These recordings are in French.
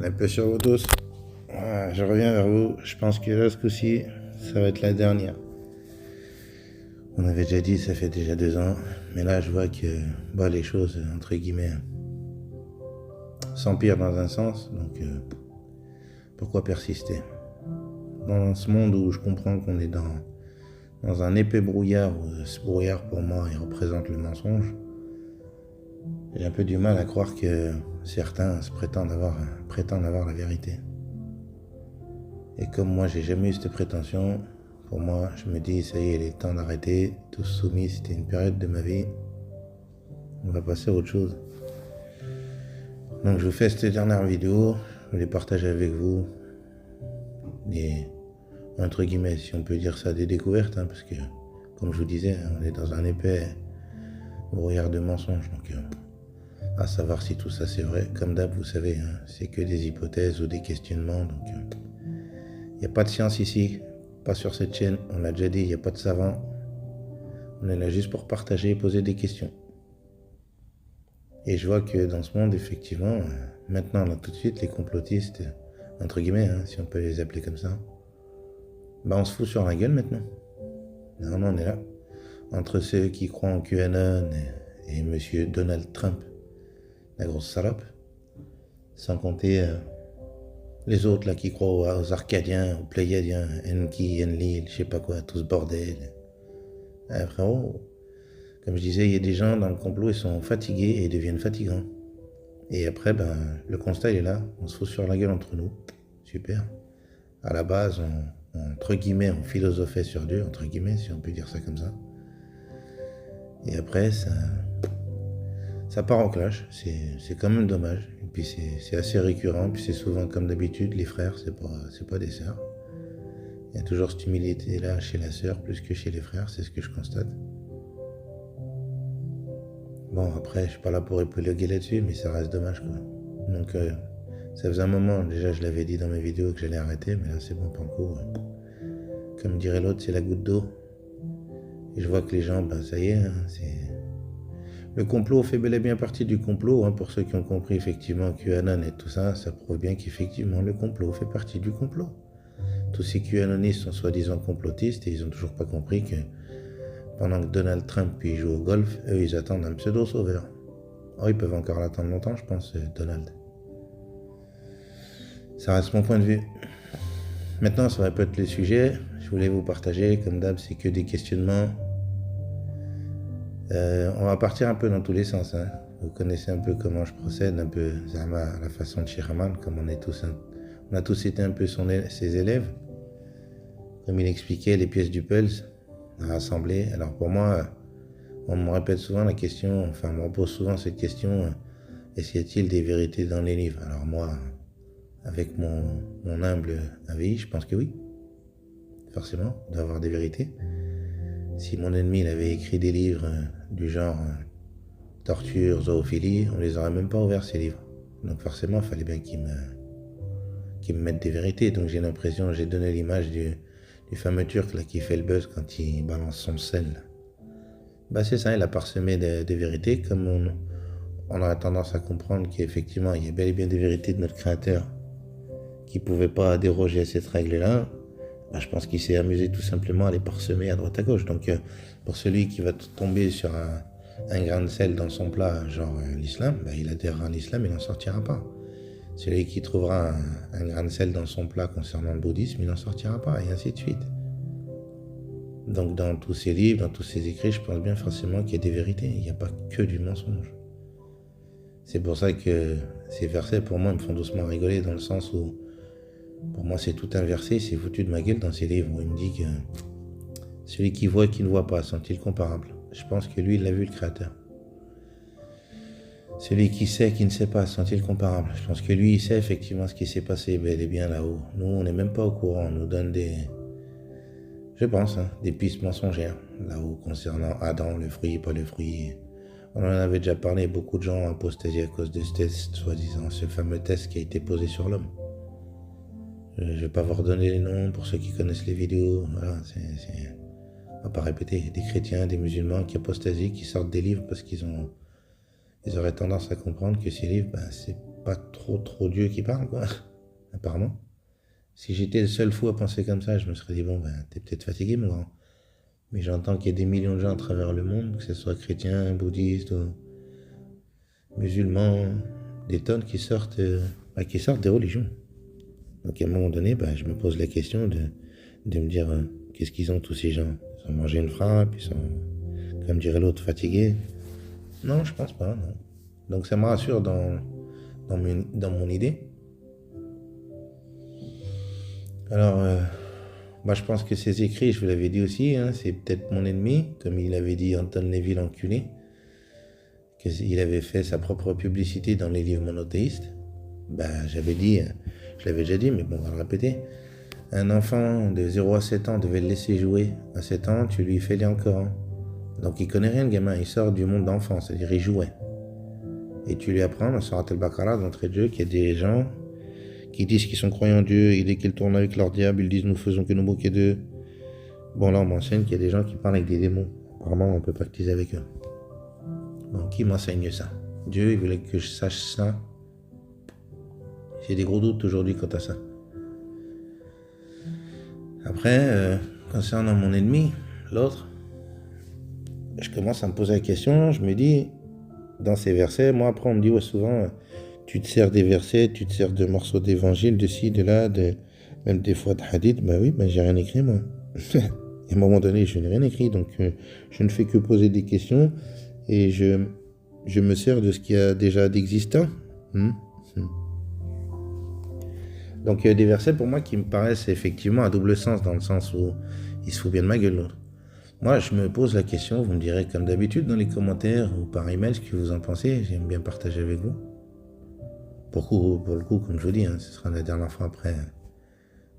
Un peu sur vous tous. Je reviens vers vous. Je pense que là, ce coup-ci, ça va être la dernière. On avait déjà dit, ça fait déjà 2 ans. Mais là, je vois que les choses, entre guillemets, s'empirent dans un sens. Donc, pourquoi persister? Dans ce monde où je comprends qu'on est dans un épais brouillard, où ce brouillard, pour moi, il représente le mensonge, j'ai un peu du mal à croire que certains prétendent avoir la vérité. Et comme moi, j'ai jamais eu cette prétention, pour moi, je me dis, ça y est, il est temps d'arrêter. Tous soumis, c'était une période de ma vie. On va passer à autre chose. Donc, je vous fais cette dernière vidéo. Je vais les partager avec vous. Et, entre guillemets, si on peut dire ça, des découvertes, parce que, comme je vous disais, on est dans un épais brouillard de mensonges. Donc, à savoir si tout ça c'est vrai. Comme d'hab, vous savez, c'est que des hypothèses ou des questionnements. Donc, il n'y a pas de science ici. Pas sur cette chaîne, on l'a déjà dit, il n'y a pas de savant. On est là juste pour partager et poser des questions. Et je vois que dans ce monde, effectivement, maintenant, là, tout de suite, les complotistes, entre guillemets, si on peut les appeler comme ça, on se fout sur la gueule maintenant. Normalement, on est là. Entre ceux qui croient en QAnon et monsieur Donald Trump, la grosse salope, sans compter les autres là qui croient aux Arcadiens, aux Pléiadiens, Enki, Enlil, je sais pas quoi, tout ce bordel. Frérot, comme je disais, il y a des gens dans le complot, ils sont fatigués et ils deviennent fatigants. Et après, le constat il est là, on se fout sur la gueule entre nous. Super. À la base, entre guillemets, on philosophait sur Dieu, entre guillemets, si on peut dire ça comme ça. Et après, ça part en clash, c'est quand même dommage. Et puis c'est assez récurrent, puis c'est souvent comme d'habitude, les frères, c'est pas des sœurs. Il y a toujours cette humilité là chez la sœur plus que chez les frères, c'est ce que je constate. Bon, après, je suis pas là pour épiloguer là-dessus, mais ça reste dommage, quoi. Donc, ça faisait un moment, déjà, je l'avais dit dans mes vidéos que j'allais arrêter, mais là, c'est bon, Panko. Comme dirait l'autre, c'est la goutte d'eau. Et je vois que les gens, ça y est, le complot fait bel et bien partie du complot, pour ceux qui ont compris, effectivement, QAnon et tout ça, ça prouve bien qu'effectivement, le complot fait partie du complot. Tous ces QAnonistes sont soi-disant complotistes et ils ont toujours pas compris que pendant que Donald Trump il joue au golf, eux ils attendent un pseudo-sauveur. Oh, ils peuvent encore l'attendre longtemps, je pense, Donald. Ça reste mon point de vue. Maintenant, ça va pas être le sujet. Je voulais vous partager, comme d'hab, c'est que des questionnements. On va partir un peu dans tous les sens. Vous connaissez un peu comment je procède, un peu à la façon de Shiraman, comme on a tous été un peu ses élèves. Comme il expliquait, les pièces du puzzle à rassembler. Alors pour moi, on me répète souvent la question, on me repose souvent cette question, est-ce qu'il y a-t-il des vérités dans les livres? Alors moi, avec mon humble avis, je pense que oui. Forcément, il doit y avoir des vérités. Si mon ennemi il avait écrit des livres du genre torture, zoophilie, on les aurait même pas ouverts ces livres. Donc forcément, il fallait bien qu'il me mette des vérités. Donc j'ai l'impression, j'ai donné l'image du fameux Turc là, qui fait le buzz quand il balance son sel. C'est ça, il a parsemé des vérités, comme on a tendance à comprendre qu'effectivement, il y a bel et bien des vérités de notre Créateur qui ne pouvaient pas déroger à cette règle-là. Je pense qu'il s'est amusé tout simplement à les parsemer à droite à gauche. Donc pour celui qui va tomber sur un grain de sel dans son plat, genre l'islam, il adhérera à l'islam, il n'en sortira pas. Celui qui trouvera un grain de sel dans son plat concernant le bouddhisme, il n'en sortira pas, et ainsi de suite. Donc dans tous ces livres, dans tous ces écrits, je pense bien forcément qu'il y a des vérités, il n'y a pas que du mensonge. C'est pour ça que ces versets, pour moi, me font doucement rigoler, dans le sens où, pour moi, c'est tout inversé, c'est foutu de ma gueule dans ces livres, où il me dit que celui qui voit et qui ne voit pas, sont-ils comparables? Je pense que lui, il l'a vu, le Créateur. Celui qui sait, qui ne sait pas, sont-ils comparables? Je pense que lui, il sait effectivement ce qui s'est passé bel et bien là-haut. Nous, on n'est même pas au courant, on nous donne des pistes mensongères là-haut concernant Adam, le fruit, pas le fruit. On en avait déjà parlé, beaucoup de gens ont apostasé à cause de ce test, soi-disant, ce fameux test qui a été posé sur l'homme. Je ne vais pas vous redonner les noms pour ceux qui connaissent les vidéos. Voilà, on va pas répéter. Des chrétiens, des musulmans qui apostasient, qui sortent des livres parce qu'ils auraient tendance à comprendre que ces livres, c'est pas trop Dieu qui parle, quoi, apparemment. Si j'étais le seul fou à penser comme ça, je me serais dit, bon, ben, t'es peut-être fatigué, mon grand. Mais j'entends qu'il y a des millions de gens à travers le monde, que ce soit chrétiens, bouddhistes ou musulmans, des tonnes qui sortent des religions. Donc à un moment donné, je me pose la question de me dire, qu'est-ce qu'ils ont tous ces gens? Ils ont mangé une frappe, ils sont, comme dirait l'autre, fatigués. Non, je pense pas, non. Donc ça me rassure dans mon idée. Alors, je pense que ces écrits, je vous l'avais dit aussi, hein, c'est peut-être mon ennemi, comme il avait dit Anton Lévy l'enculé, qu'il avait fait sa propre publicité dans les livres monothéistes. J'avais dit, je l'avais déjà dit, mais bon, on va le répéter. Un enfant de 0 à 7 ans devait le laisser jouer. À 7 ans, tu lui fais lire le Coran. Donc il connaît rien, le gamin, il sort du monde d'enfant, c'est-à-dire il jouait. Et tu lui apprends dans Surat al-Baqarah, d'entrée de jeu, qu'il y a des gens qui disent qu'ils sont croyants en Dieu, et dès qu'ils tournent avec leur diable, ils disent nous faisons que nous moquer d'eux. Bon, là on m'enseigne qu'il y a des gens qui parlent avec des démons. Apparemment, on ne peut pas pactiser avec eux. Bon, qui m'enseigne ça? Dieu, il voulait que je sache ça. J'ai des gros doutes aujourd'hui quant à ça. Après, concernant mon ennemi, l'autre, je commence à me poser la question, je me dis, dans ces versets, moi après on me dit souvent, tu te sers des versets, tu te sers de morceaux d'évangile, de ci, de là, même des fois de hadith, oui, j'ai rien écrit moi. À un moment donné, je n'ai rien écrit, donc je ne fais que poser des questions et je me sers de ce qu'il y a déjà d'existant. Donc il y a des versets pour moi qui me paraissent effectivement à double sens, dans le sens où il se fout bien de ma gueule l'autre. Moi je me pose la question, vous me direz comme d'habitude dans les commentaires ou par email ce que vous en pensez, j'aime bien partager avec vous. Pour le coup, comme je vous dis, ce sera la dernière fois après.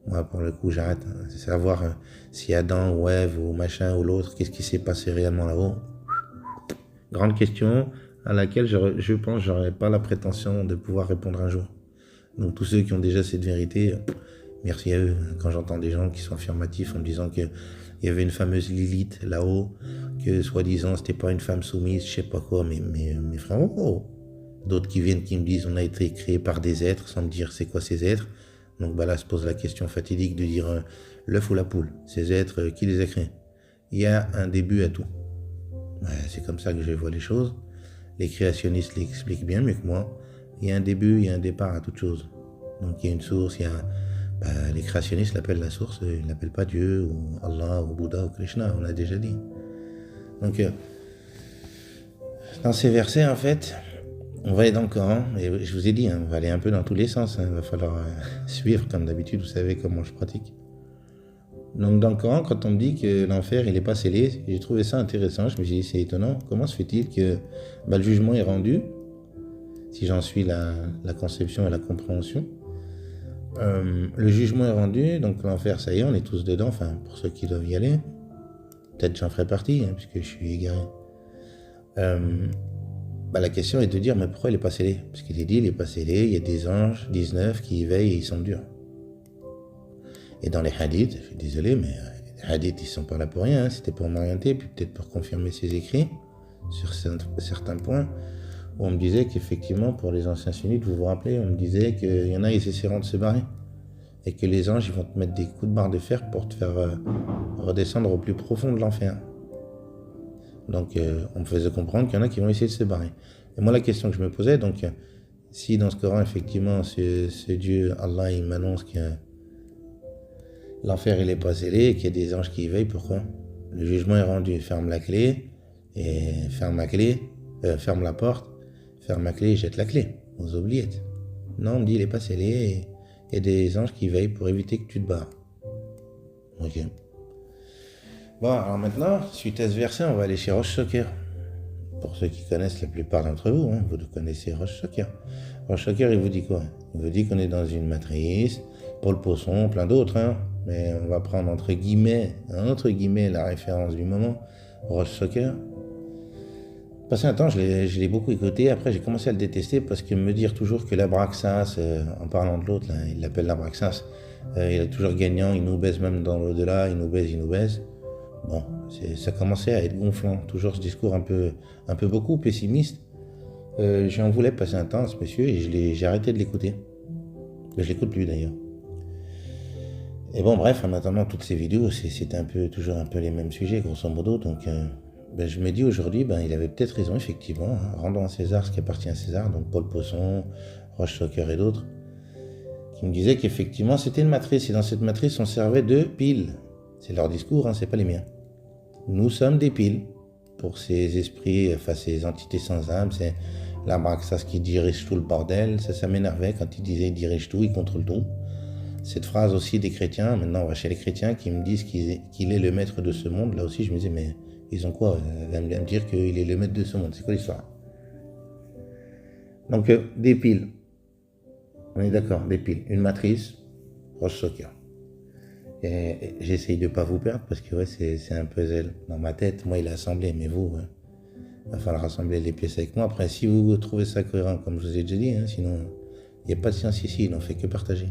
Moi pour le coup j'arrête, c'est savoir si Adam ou Ève ou machin ou l'autre, qu'est-ce qui s'est passé réellement là-haut. Grande question à laquelle je pense que j'aurais pas la prétention de pouvoir répondre un jour. Donc tous ceux qui ont déjà cette vérité, merci à eux. Quand j'entends des gens qui sont affirmatifs en me disant qu'il y avait une fameuse Lilith là-haut, que soi-disant c'était pas une femme soumise, je sais pas quoi, mais frères, d'autres qui viennent qui me disent on a été créé par des êtres sans me dire c'est quoi ces êtres. Donc là se pose la question fatidique de dire l'œuf ou la poule, ces êtres, qui les a créés? Il y a un début à tout. C'est comme ça que je vois les choses. Les créationnistes l'expliquent bien mieux que moi. Il y a un début, il y a un départ à toute chose. Donc il y a une source, les créationnistes l'appellent la source, ils ne l'appellent pas Dieu, ou Allah, ou Bouddha, ou Krishna, on l'a déjà dit. Donc dans ces versets, en fait, on va aller dans le Coran, et je vous ai dit, on va aller un peu dans tous les sens, il va falloir suivre, comme d'habitude, vous savez comment je pratique. Donc dans le Coran, quand on me dit que l'enfer, il n'est pas scellé, j'ai trouvé ça intéressant, je me suis dit, c'est étonnant, comment se fait-il que le jugement est rendu, si j'en suis la conception et la compréhension. Le jugement est rendu, donc l'enfer, ça y est, on est tous dedans, enfin, pour ceux qui doivent y aller. Peut-être j'en ferai partie, puisque je suis égaré. La question est de dire, mais pourquoi il n'est pas scellé? Parce qu'il est dit, il n'est pas scellé, il y a des anges, 19, qui y veillent et ils sont durs. Et dans les hadiths, je suis désolé, mais les hadiths, ils ne sont pas là pour rien, c'était pour m'orienter, puis peut-être pour confirmer ses écrits sur certains points. On me disait qu'effectivement, pour les anciens sunnites, vous vous rappelez, on me disait qu'il y en a, ils essaieront de se barrer. Et que les anges, ils vont te mettre des coups de barre de fer pour te faire redescendre au plus profond de l'enfer. Donc, on me faisait comprendre qu'il y en a qui vont essayer de se barrer. Et moi, la question que je me posais, donc, si dans ce Coran, effectivement, ce Dieu, Allah, il m'annonce que l'enfer, il n'est pas scellé et qu'il y a des anges qui y veillent, pourquoi? Le jugement est rendu, ferme la clé, et ferme la porte, ferme la clé et jette la clé aux oubliettes. Non, on me dit il n'est pas scellé et il y a des anges qui veillent pour éviter que tu te barres. Ok. Bon, alors maintenant, suite à ce verset, on va aller chez Rosh Shocker. Pour ceux qui connaissent, la plupart d'entre vous, vous connaissez Rosh Shocker. Rosh Shocker, il vous dit quoi? Il vous dit qu'on est dans une matrice, Paul Poisson, plein d'autres, mais on va prendre entre guillemets la référence du moment, Rosh Shocker. Passé un temps, je l'ai beaucoup écouté. Après, j'ai commencé à le détester parce que me dire toujours que l'Abraxas, en parlant de l'autre, il l'appelle l'Abraxas, il est toujours gagnant, il nous baise même dans l'au-delà, il nous baise. Bon, ça commençait à être gonflant. Toujours ce discours un peu beaucoup pessimiste. J'en voulais passer un temps à ce monsieur et j'ai arrêté de l'écouter. Je l'écoute plus d'ailleurs. Et bon, bref, en attendant toutes ces vidéos, c'était toujours un peu les mêmes sujets, grosso modo. Donc, je me dis aujourd'hui, il avait peut-être raison, effectivement. Hein. Rendons à César ce qui appartient à César, donc Paul Poisson, Roche Soccer et d'autres, qui me disaient qu'effectivement, c'était une matrice. Et dans cette matrice, on servait de piles. C'est leur discours, hein, c'est pas les miens. Nous sommes des piles pour ces esprits, enfin ces entités sans âme, c'est l'Abraxas qui dirige tout le bordel. Ça m'énervait quand il disait il dirige tout, il contrôle tout. Cette phrase aussi des chrétiens, maintenant on va chez les chrétiens qui me disent qu'il est le maître de ce monde. Là aussi je me disais mais ils ont quoi? Elle va me dire qu'il est le maître de ce monde, c'est quoi l'histoire? Donc des piles, on est d'accord, des piles, une matrice, Roche Soccer. Et j'essaye de ne pas vous perdre parce que ouais, c'est un puzzle dans ma tête. Moi il est assemblé, mais vous, il va falloir assembler les pièces avec moi. Après si vous trouvez ça cohérent comme je vous ai déjà dit, hein, sinon il n'y a pas de science ici, il n'en fait que partager.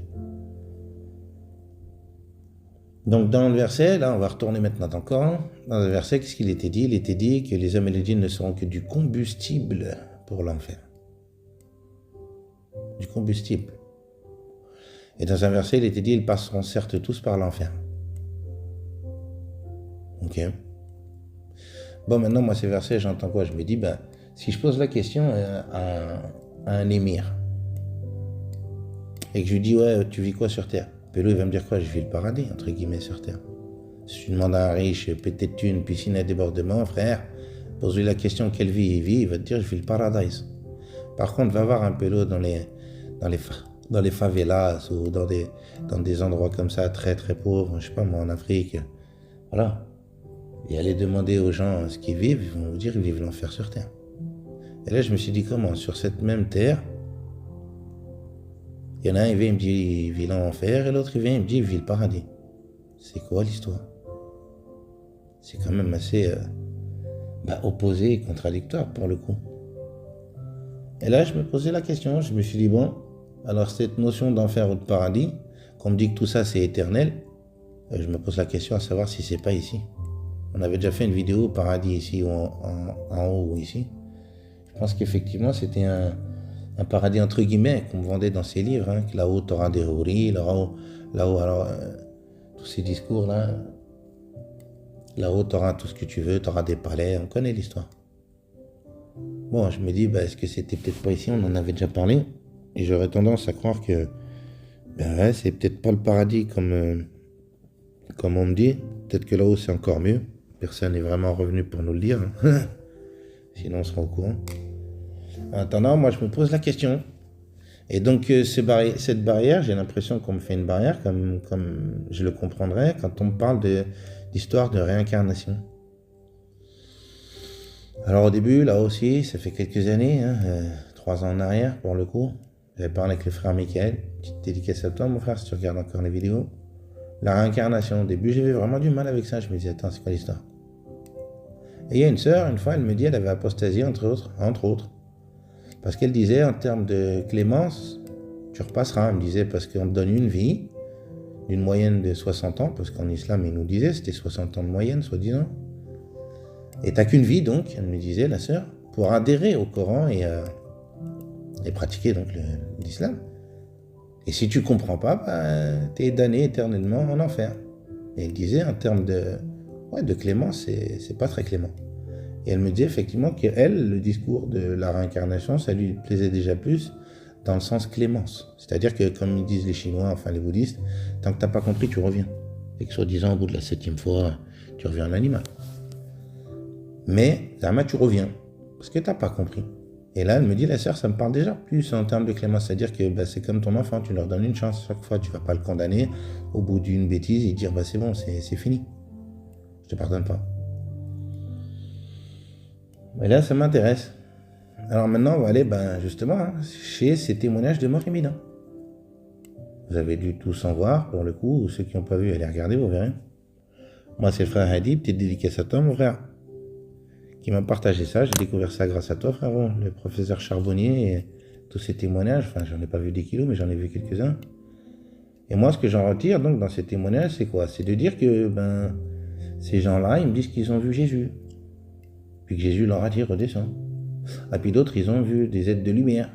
Donc dans le verset, là on va retourner maintenant encore, dans le verset, qu'est-ce qu'il était dit? Il était dit que les hommes et les djinns ne seront que du combustible pour l'enfer. Du combustible. Et dans un verset, il était dit, ils passeront certes tous par l'enfer. Ok. Bon, maintenant, moi, ces versets, j'entends quoi? Je me dis, si je pose la question à un émir, et que je lui dis, ouais, tu vis quoi sur Terre? Pélo, il va me dire quoi? Je vis le paradis, entre guillemets, sur Terre. Si tu demandes à un riche, pété de thunes, piscine à débordement, frère, pose-lui la question, quelle vie il vit? Il va te dire, je vis le paradis. Par contre, va voir un pélo dans les favelas ou dans des endroits comme ça, très très pauvres, je sais pas moi, en Afrique. Voilà. Et aller demander aux gens ce qu'ils vivent, ils vont vous dire qu'ils vivent l'enfer sur Terre. Et là, je me suis dit, comment? Sur cette même Terre, il y en a un, il vient, il me dit, il vit l'enfer, et l'autre, il vient, il me dit, il vit le paradis. C'est quoi l'histoire? C'est quand même assez opposé et contradictoire pour le coup. Et là, je me posais la question, je me suis dit, bon, alors cette notion d'enfer ou de paradis, qu'on me dit que tout ça c'est éternel, je me pose la question à savoir si c'est pas ici. On avait déjà fait une vidéo paradis ici ou en haut ou ici. Je pense qu'effectivement c'était un paradis entre guillemets qu'on me vendait dans ces livres, hein, que là-haut tu auras des houris, là-haut alors tous ces discours là-haut tu auras tout ce que tu veux, tu auras des palais, on connaît l'histoire. Bon, je me dis, est-ce que c'était peut-être pas ici, on en avait déjà parlé, et j'aurais tendance à croire que c'est peut-être pas le paradis comme on me dit, peut-être que là-haut c'est encore mieux, personne n'est vraiment revenu pour nous le dire, hein. Sinon on sera au courant. En attendant, moi je me pose la question, et donc cette barrière, j'ai l'impression qu'on me fait une barrière comme je le comprendrais quand on me parle d'histoire de réincarnation. Alors au début, là aussi, ça fait quelques années, 3 ans en arrière pour le coup, j'avais parlé avec le frère Michael, petite dédicace à toi mon frère si tu regardes encore les vidéos. La réincarnation, au début j'avais vraiment du mal avec ça, je me disais attends c'est quoi l'histoire? Et il y a une sœur, une fois elle me dit elle avait apostasié entre autres, parce qu'elle disait en termes de clémence, tu repasseras, elle me disait parce qu'on te donne une vie, d'une moyenne de 60 ans, parce qu'en islam ils nous disaient c'était 60 ans de moyenne soi-disant. Et t'as qu'une vie donc, elle me disait la sœur, pour adhérer au Coran et pratiquer donc l'islam. Et si tu comprends pas, t'es damné éternellement en enfer. Et elle disait en termes de clémence, c'est pas très clément. Et elle me disait effectivement qu'elle, le discours de la réincarnation, ça lui plaisait déjà plus dans le sens clémence. C'est-à-dire que comme ils disent les Chinois, enfin les bouddhistes, tant que t'as pas compris, tu reviens. Et que soi-disant au bout de la 7e fois, tu reviens en animal. Mais, Zama, tu reviens, parce que tu n'as pas compris. Et là, elle me dit, la sœur, ça me parle déjà plus en termes de clémence, c'est-à-dire que c'est comme ton enfant, tu leur donnes une chance chaque fois, tu ne vas pas le condamner au bout d'une bêtise et dire, c'est bon, c'est fini. Je te pardonne pas. Et là, ça m'intéresse. Alors maintenant, on va aller justement chez ces témoignages de mort imminent. Vous avez dû tous en voir, pour le coup, ou ceux qui n'ont pas vu, allez regarder, vous verrez. Moi, c'est le frère Hadi, petite dédicace à toi, mon frère, qui m'a partagé ça. J'ai découvert ça grâce à toi, frérot, le professeur Charbonnier et tous ces témoignages. Enfin, j'en ai pas vu des kilos, mais j'en ai vu quelques-uns. Et moi, ce que j'en retire donc dans ces témoignages, c'est quoi? C'est de dire que ces gens-là, ils me disent qu'ils ont vu Jésus. Puis que Jésus leur a dit redescends. Et puis d'autres, ils ont vu des êtres de lumière.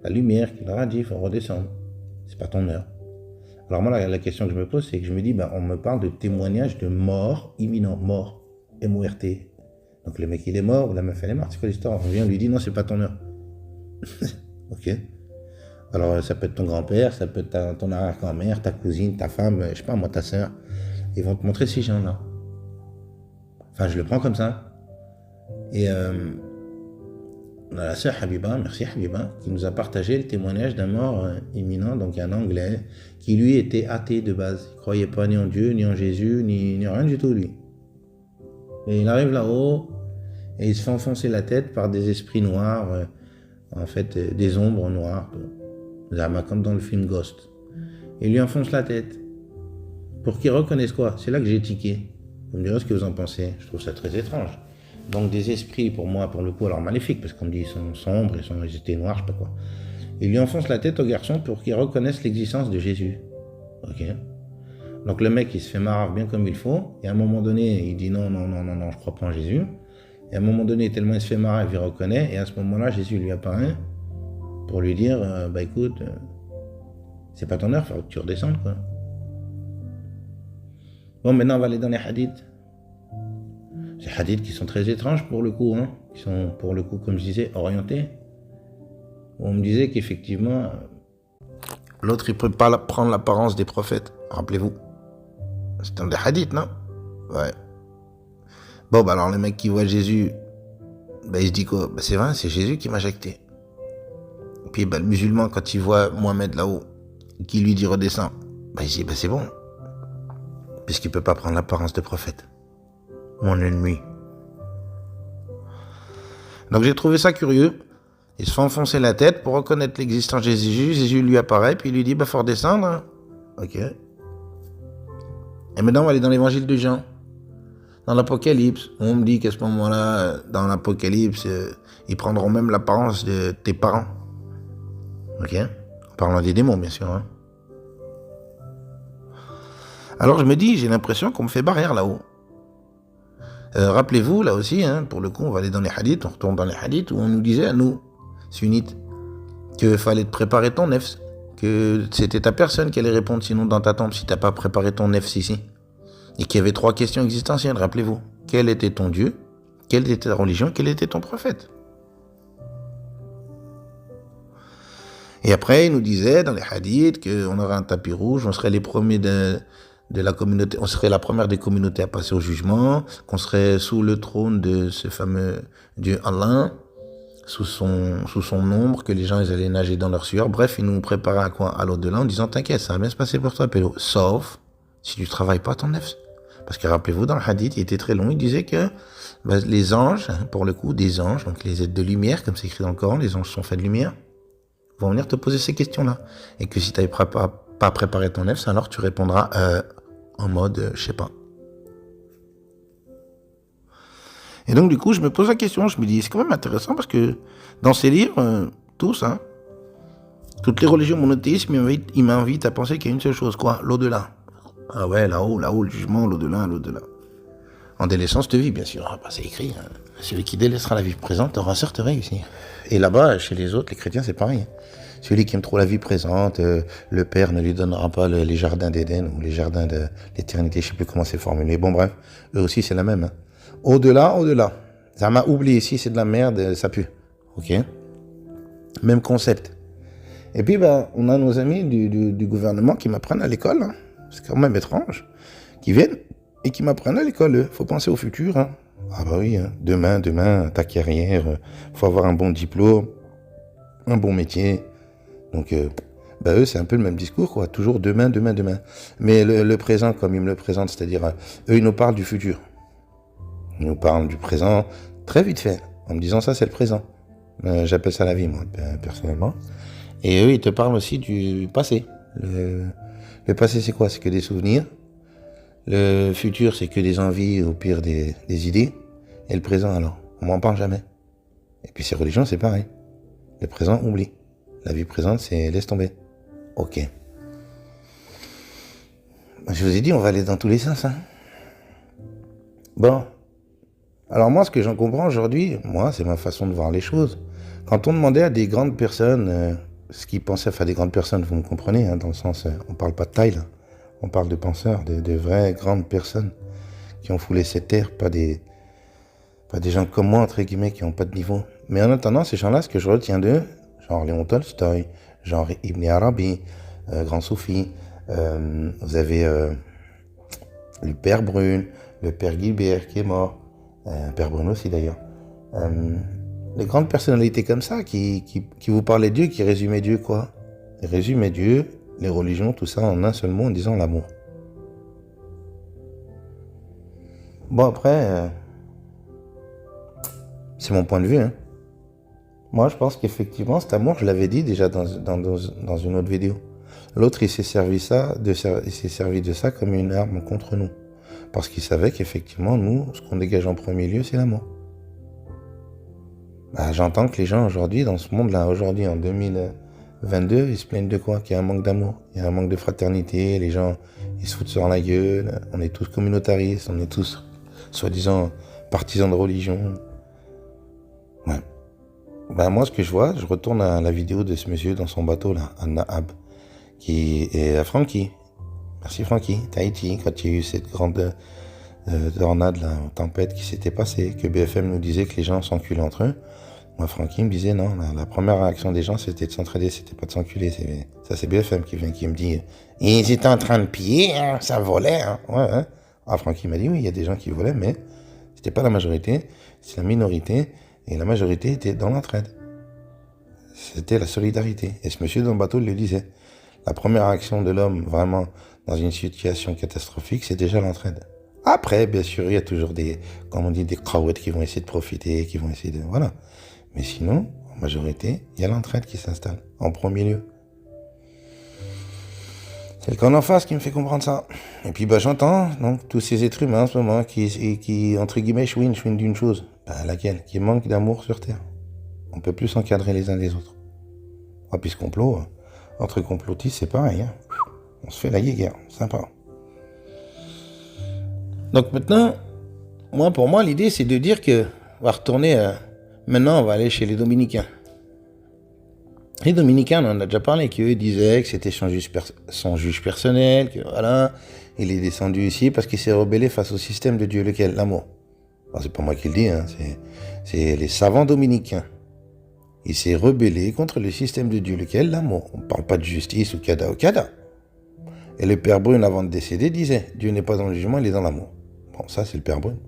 La lumière qui leur a dit, il faut redescendre. C'est pas ton heure. Alors moi, la question que je me pose, c'est que je me dis, on me parle de témoignage de mort imminent, mort, M-O-R-T. Donc le mec, il est mort, ou la meuf, elle est morte, c'est quoi l'histoire? On vient, on lui dit, non, c'est pas ton heure. Ok. Alors ça peut être ton grand-père, ça peut être ton arrière-grand-mère, ta cousine, ta femme, je sais pas moi, ta sœur. Ils vont te montrer ces gens-là. Enfin, je le prends comme ça. Et on a la sœur Habiba, merci Habiba, qui nous a partagé le témoignage d'un mort imminent, donc un Anglais, qui lui était athée de base. Il ne croyait pas ni en Dieu, ni en Jésus, ni rien du tout, lui. Et il arrive là-haut, et il se fait enfoncer la tête par des esprits noirs, en fait, des ombres noires, comme dans le film Ghost. Il lui enfonce la tête. Pour qu'il reconnaisse quoi? C'est là que j'ai tiqué. Vous me direz ce que vous en pensez. Je trouve ça très étrange. Donc des esprits, pour moi, pour le coup, alors maléfiques, parce qu'on me dit qu'ils sont sombres, ils étaient noirs, je sais pas quoi. Il lui enfonce la tête au garçon pour qu'il reconnaisse l'existence de Jésus. Ok. Donc le mec, il se fait marrer bien comme il faut, et à un moment donné, il dit non, je crois pas en Jésus. Et à un moment donné, tellement il se fait marrer, il reconnaît, et à ce moment-là, Jésus lui apparaît pour lui dire, écoute, c'est pas ton heure, il faut que tu redescendes, quoi. Bon, maintenant, on va aller dans les hadiths. Ces hadiths qui sont très étranges pour le coup, hein, qui sont pour le coup, comme je disais, orientés. On me disait qu'effectivement, l'autre, il ne peut pas prendre l'apparence des prophètes. Rappelez-vous. C'est dans des hadiths, non? Ouais. Bon, alors le mec qui voit Jésus, il se dit quoi? C'est vrai, c'est Jésus qui m'a jacté. Et puis le musulman, quand il voit Mohamed là-haut, qui lui dit redescends, il dit c'est bon. Puisqu'il ne peut pas prendre l'apparence de prophète. Mon ennemi. Donc j'ai trouvé ça curieux. Il se fait enfoncer la tête pour reconnaître l'existence de Jésus. Jésus lui apparaît, puis il lui dit, faut redescendre. Ok. Et maintenant, on va aller dans l'évangile de Jean. Dans l'Apocalypse, on me dit qu'à ce moment-là, dans l'Apocalypse, ils prendront même l'apparence de tes parents. Ok. En parlant des démons, bien sûr. Hein. Alors je me dis, j'ai l'impression qu'on me fait barrière là-haut. Rappelez-vous, là aussi, hein, pour le coup, on va aller dans les hadiths, on retourne dans les hadiths, où on nous disait à nous, sunnites, qu'il fallait te préparer ton nefs, que c'était ta personne qui allait répondre, sinon dans ta tombe, si tu n'as pas préparé ton nefs ici. Et qu'il y avait 3 questions existentielles, rappelez-vous. Quel était ton Dieu? Quelle était ta religion? Quel était ton prophète? Et après, il nous disait dans les hadiths qu'on aurait un tapis rouge, on serait les premiers de la communauté, on serait la première des communautés à passer au jugement, qu'on serait sous le trône de ce fameux Dieu Allah, sous son ombre, que les gens ils allaient nager dans leur sueur. Bref, il nous préparait à quoi? À l'au-delà, en disant t'inquiète, ça va bien se passer pour toi, Pélo. Sauf si tu travailles pas ton nefs. Parce que rappelez-vous, dans le hadith, il était très long, il disait que les anges, pour le coup, des anges, donc les êtres de lumière, comme c'est écrit dans le Coran, les anges sont faits de lumière, vont venir te poser ces questions-là. Et que si tu n'avais pas préparé ton nefs, alors tu répondras en mode, je sais pas. Et donc, du coup, je me pose la question, je me dis, c'est quand même intéressant parce que dans ces livres, tous, hein, toutes les religions monothéistes, ils m'invitent à penser qu'il y a une seule chose, quoi, l'au-delà. Ah ouais, là-haut, le jugement, l'au-delà. En délaissant cette vie, bien sûr. C'est écrit, hein. Celui qui délaissera la vie présente aura certes réussi. Et là-bas, chez les autres, les chrétiens, c'est pareil. Celui qui aime trop la vie présente, le Père ne lui donnera pas les jardins d'Éden ou les jardins de l'éternité, je ne sais plus comment c'est formulé. Bon, bref, eux aussi, c'est la même. Hein. Au-delà. Ça m'a oublié ici, c'est de la merde, ça pue. Ok. Même concept. Et puis, on a nos amis du gouvernement qui m'apprennent à l'école, hein. C'est quand même étrange, qui viennent et qui m'apprennent à l'école. Faut penser au futur. Hein. Ah bah oui, hein. Demain, ta carrière, faut avoir un bon diplôme, un bon métier. Donc, eux, c'est un peu le même discours, quoi. Toujours demain. Mais le présent, comme ils me le présentent, c'est-à-dire, eux, ils nous parlent du futur. Ils nous parlent du présent très vite fait, en me disant ça, c'est le présent. J'appelle ça la vie, moi, personnellement. Et eux, ils te parlent aussi du passé. Le passé, c'est quoi? C'est que des souvenirs. Le futur, c'est que des envies, au pire des idées. Et le présent, alors, on m'en parle jamais. Et puis ces religions, c'est pareil. Le présent, oublie. La vie présente, c'est laisse tomber. Ok. Je vous ai dit, on va aller dans tous les sens. Hein. Bon. Alors moi, ce que j'en comprends aujourd'hui, moi, c'est ma façon de voir les choses. Quand on demandait à des grandes personnes, ce qu'ils pensaient, enfin des grandes personnes, vous me comprenez, hein, dans le sens, on parle pas de taille là, on parle de penseurs, de vraies grandes personnes qui ont foulé cette terre, pas des gens comme moi, entre guillemets, qui n'ont pas de niveau. Mais en attendant, ces gens-là, ce que je retiens d'eux, genre Léon Tolstoï, genre Ibn Arabi, grand soufi, vous avez le père Brune, le père Guibert qui est mort, père Brune aussi d'ailleurs. Les grandes personnalités comme ça qui vous parlaient de Dieu, qui résumaient Dieu quoi? Ils résumaient Dieu, les religions, tout ça en un seul mot en disant l'amour. Bon après, c'est mon point de vue. Hein. Moi je pense qu'effectivement cet amour, je l'avais dit déjà dans une autre vidéo. L'autre il s'est servi de ça comme une arme contre nous. Parce qu'il savait qu'effectivement nous, ce qu'on dégage en premier lieu, c'est l'amour. Bah, j'entends que les gens aujourd'hui, dans ce monde-là, aujourd'hui en 2022, ils se plaignent de quoi? Qu'il y a un manque d'amour, il y a un manque de fraternité, les gens, ils se foutent sur la gueule, on est tous communautaristes, on est tous, soi-disant, partisans de religion. Ouais. Bah, moi, ce que je vois, je retourne à la vidéo de ce monsieur dans son bateau, là, à Nahab, qui est à Francky. Merci Francky, Tahiti, quand il y a eu cette grande tornade, là, tempête qui s'était passée, que BFM nous disait que les gens s'enculaient entre eux. Moi, Francky me disait non, la première réaction des gens, c'était de s'entraider, c'était pas de s'enculer. Ça, c'est BFM qui vient, qui me dit ils étaient en train de piller, hein, ça volait. Hein. Ouais, hein. Ah, Francky m'a dit oui, il y a des gens qui volaient, mais c'était pas la majorité, c'est la minorité, et la majorité était dans l'entraide. C'était la solidarité. Et ce monsieur dans le bateau, il le disait. La première action de l'homme, vraiment, dans une situation catastrophique, c'est déjà l'entraide. Après, bien sûr, il y a toujours des, comme on dit, des crowds qui vont essayer de profiter, qui vont essayer de, voilà. Mais sinon, en majorité, il y a l'entraide qui s'installe, en premier lieu. C'est le camp en face qui me fait comprendre ça. Et puis, bah, j'entends, donc, tous ces êtres humains, en ce moment, qui entre guillemets, chouinent d'une chose. Bah, laquelle? Qui manque d'amour sur Terre. On peut plus s'encadrer les uns des autres. Ah, puis ce complot, entre complotistes, c'est pareil, hein. On se fait la guerre, sympa. Donc maintenant, pour moi, l'idée, c'est de dire que on va retourner, maintenant, on va aller chez les Dominicains. Les Dominicains, on en a déjà parlé, qu'eux disaient que c'était son juge personnel, que voilà, il est descendu ici parce qu'il s'est rebellé face au système de Dieu, lequel? L'amour. Bon, c'est pas moi qui le dis, hein, c'est les savants dominicains. Il s'est rebellé contre le système de Dieu, lequel? L'amour. On ne parle pas de justice ou kada. Et le père Brune, avant de décéder, disait Dieu n'est pas dans le jugement, il est dans l'amour. Bon, ça, c'est le père Brune.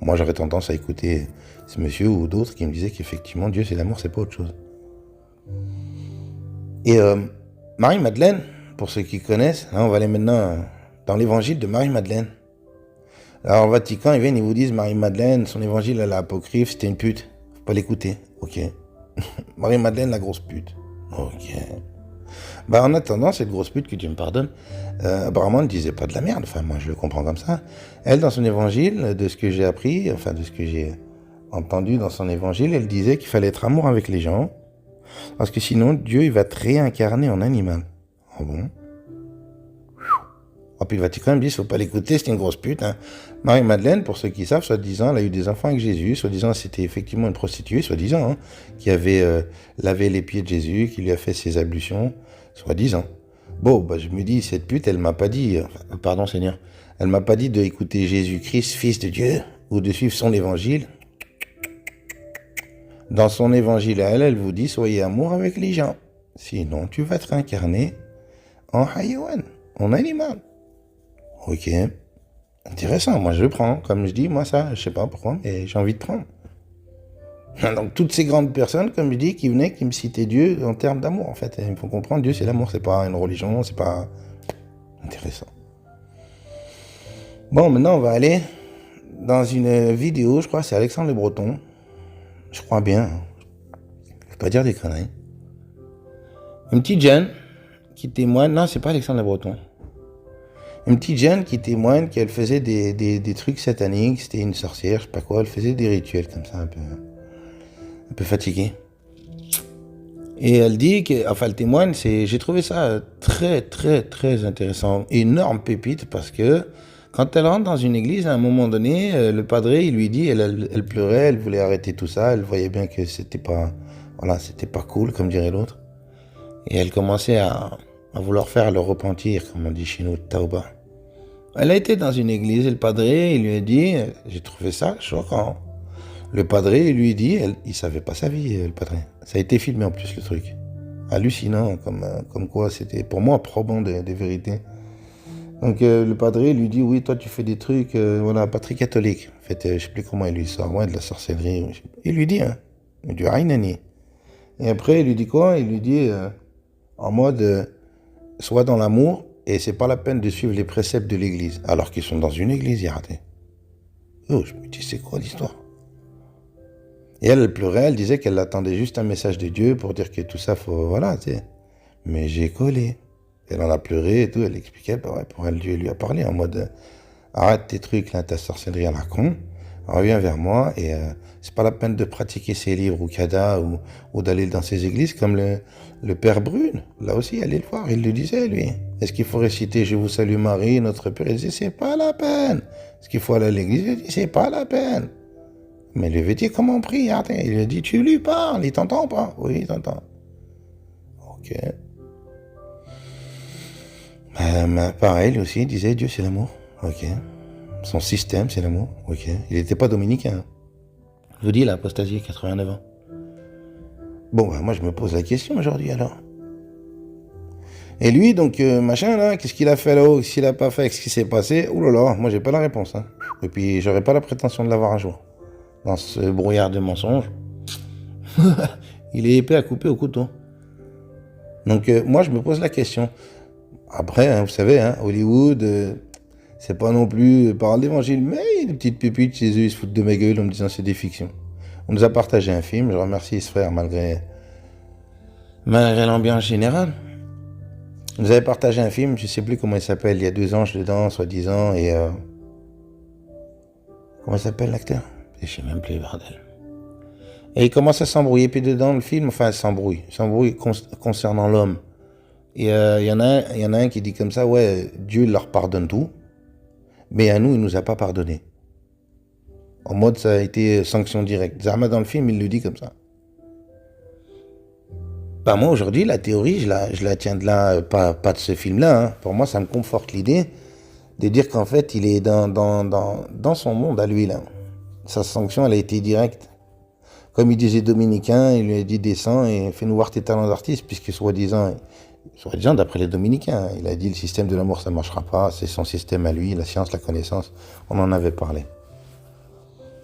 Moi, j'aurais tendance à écouter ce monsieur ou d'autres qui me disaient qu'effectivement, Dieu, c'est l'amour, c'est pas autre chose. Et Marie-Madeleine, pour ceux qui connaissent, là, on va aller maintenant dans l'évangile de Marie-Madeleine. Alors, au Vatican, ils viennent, ils vous disent Marie-Madeleine, son évangile à l'apocryphe, c'était une pute. Faut pas l'écouter. Ok. Marie-Madeleine, la grosse pute. Ok. Bah, en attendant, cette grosse pute, que Dieu me pardonne, apparemment, elle ne disait pas de la merde. Enfin, moi, je le comprends comme ça. Elle, dans son évangile, de ce que j'ai appris, enfin, de ce que j'ai entendu dans son évangile, elle disait qu'il fallait être amour avec les gens, parce que sinon, Dieu, il va te réincarner en animal. Ah bon? Ah, puis le Vatican me dit, faut pas l'écouter, c'est une grosse pute. Hein. Marie-Madeleine, pour ceux qui savent, soi-disant, elle a eu des enfants avec Jésus, soi-disant, c'était effectivement une prostituée, soi-disant, hein, qui avait lavé les pieds de Jésus, qui lui a fait ses ablutions, soi-disant. Bon, bah, je me dis, cette pute, elle m'a pas dit, pardon Seigneur, elle m'a pas dit d'écouter Jésus-Christ, fils de Dieu, ou de suivre son évangile. Dans son évangile à elle, elle vous dit, soyez amour avec les gens. Sinon, tu vas te réincarner en hayawan, en animal. Ok, intéressant, moi je le prends, comme je dis, moi ça, je sais pas pourquoi, mais j'ai envie de prendre. Donc toutes ces grandes personnes, comme je dis, qui venaient, qui me citaient Dieu en termes d'amour, en fait. Il faut comprendre, Dieu c'est l'amour, c'est pas une religion, c'est pas... Intéressant. Bon, maintenant on va aller dans une vidéo, je crois c'est Alexandre Le Breton, je crois bien, je vais pas dire des conneries. Une petite jeune qui témoigne, non c'est pas Alexandre Le Breton. Une petite jeune qui témoigne qu'elle faisait des trucs sataniques, c'était une sorcière, je sais pas quoi, elle faisait des rituels comme ça, un peu fatiguée. Et elle dit que, enfin elle témoigne, j'ai trouvé ça très très très intéressant, énorme pépite, parce que Quand elle rentre dans une église, à un moment donné, le padré, il lui dit, elle pleurait, elle voulait arrêter tout ça, elle voyait bien que c'était pas, voilà, c'était pas cool, comme dirait l'autre. Et elle commençait à vouloir faire le repentir, comme on dit chez nous, tauba. Elle a été dans une église et le padré, il lui a dit, j'ai trouvé ça choquant. Le padré, il lui dit, il savait pas sa vie, le padré. Ça a été filmé en plus, le truc. Hallucinant, comme quoi c'était pour moi probant des vérités. Donc le padré lui dit, oui, toi tu fais des trucs, voilà, pas très catholiques. En fait, je sais plus comment il lui sort, ouais, de la sorcellerie. Il lui dit, hein, du Ainani. Et après, il lui dit quoi? Il lui dit, en mode, sois dans l'amour, et c'est pas la peine de suivre les préceptes de l'église. Alors qu'ils sont dans une église, raté. Oh, je me dis, c'est quoi l'histoire? Et elle pleurait, elle disait qu'elle attendait juste un message de Dieu pour dire que tout ça, faut, voilà, tu sais. Mais j'ai collé. Elle en a pleuré et tout, elle expliquait, bah ouais, pour elle, Dieu lui a parlé en mode, arrête tes trucs, là, ta sorcellerie à la con, reviens vers moi, et c'est pas la peine de pratiquer ses livres ou Kada, ou d'aller dans ces églises, comme le père Brune, là aussi, allez le voir, il le disait, lui. Est-ce qu'il faut réciter, je vous salue Marie, notre Père? Il disait, c'est pas la peine. Est-ce qu'il faut aller à l'église? Il dit, c'est pas la peine. Mais il lui avait dit, comment on prie? Il lui a dit, tu lui parles, il t'entend pas? Oui, il t'entend. Ok. Pareil, lui aussi, il disait, Dieu c'est l'amour. Ok. Son système, c'est l'amour. Ok. Il n'était pas dominicain. Je vous dis, il a apostasié, 89 ans. Bon, moi, je me pose la question aujourd'hui, alors. Et lui, donc, machin, là, qu'est-ce qu'il a fait là-haut? S'il n'a pas fait, qu'est-ce qui s'est passé? Ouh là là, moi, j'ai pas la réponse. Hein. Et puis, j'aurais pas la prétention de l'avoir un jour. Dans ce brouillard de mensonges. Il est épais à couper au couteau. Donc, moi, je me pose la question. Après, hein, vous savez, hein, Hollywood, c'est pas non plus parole d'évangile, mais il y a des petites pépites chez eux, ils se foutent de ma gueule en me disant c'est des fictions. On nous a partagé un film, je remercie ce frère malgré l'ambiance générale. On nous avait partagé un film, je sais plus comment il s'appelle, il y a 2 anges dedans, soi-disant, et comment il s'appelle l'acteur? Je sais même plus, bordel. Et il commence à s'embrouiller, puis dedans le film, enfin s'embrouille concernant l'homme. Et il y en a un qui dit comme ça, ouais, Dieu leur pardonne tout, mais à nous, il nous a pas pardonné. En mode, ça a été sanction directe. Zahma, dans le film, il le dit comme ça. Bah moi, aujourd'hui, la théorie, je la tiens de là, pas de ce film-là. Hein. Pour moi, ça me conforte l'idée de dire qu'en fait, il est dans son monde à lui, là. Sa sanction, elle a été directe. Comme il disait dominicain, il lui a dit descends et fais-nous voir tes talents d'artiste, puisque soi-disant, d'après les dominicains, il a dit le système de l'amour, ça ne marchera pas, c'est son système à lui, la science, la connaissance, on en avait parlé.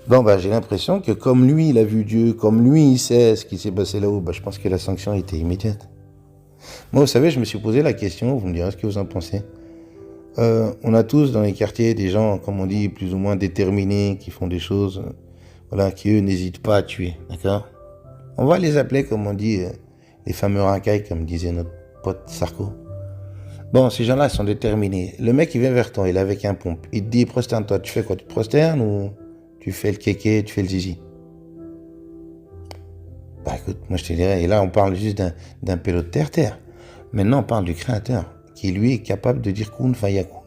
Donc j'ai l'impression que comme lui, il a vu Dieu, comme lui, il sait ce qui s'est passé là-haut, je pense que la sanction a été immédiate. Moi, vous savez, je me suis posé la question, vous me direz ce que vous en pensez. On a tous dans les quartiers des gens, comme on dit, plus ou moins déterminés, qui font des choses, voilà, qui eux n'hésitent pas à tuer, d'accord? On va les appeler, comme on dit, les fameux racailles, comme disait notre pote Sarko. Bon, ces gens-là sont déterminés. Le mec, il vient vers toi, il est avec un pompe. Il te dit, prosterne-toi, tu fais quoi? Tu te prosternes ou tu fais le kéké, tu fais le zizi? Bah écoute, moi je te dirais, et là on parle juste d'un pélo de terre. Maintenant on parle du créateur, qui lui est capable de dire kun fayakun.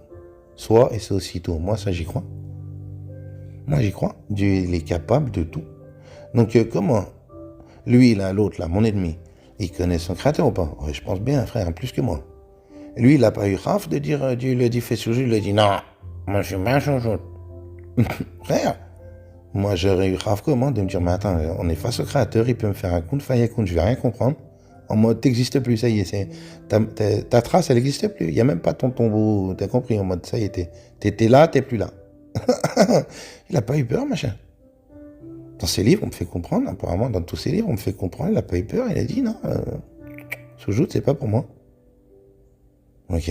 Soit et c'est aussitôt. Moi ça j'y crois. Moi j'y crois. Dieu il est capable de tout. Donc comment lui là, l'autre là, mon ennemi, il connaît son créateur ou pas? Ouais, je pense bien, frère, plus que moi. Lui il n'a pas eu raf de dire, Dieu lui a dit fais soujoud, il lui a dit non, moi je suis bien soujoud. Frère, moi j'aurais eu raf comment de me dire mais attends, on est face au créateur, il peut me faire un kun fayakun, je vais rien comprendre. En mode, t'existes plus, ça y est, ta trace, elle n'existe plus. Il n'y a même pas ton tombeau, t'as compris, en mode, ça y est, t'étais là, t'es plus là. Il n'a pas eu peur, machin. Dans ses livres, on me fait comprendre, apparemment, dans tous ses livres, on me fait comprendre, il n'a pas eu peur, il a dit, non, soujoud, c'est pas pour moi. Ok.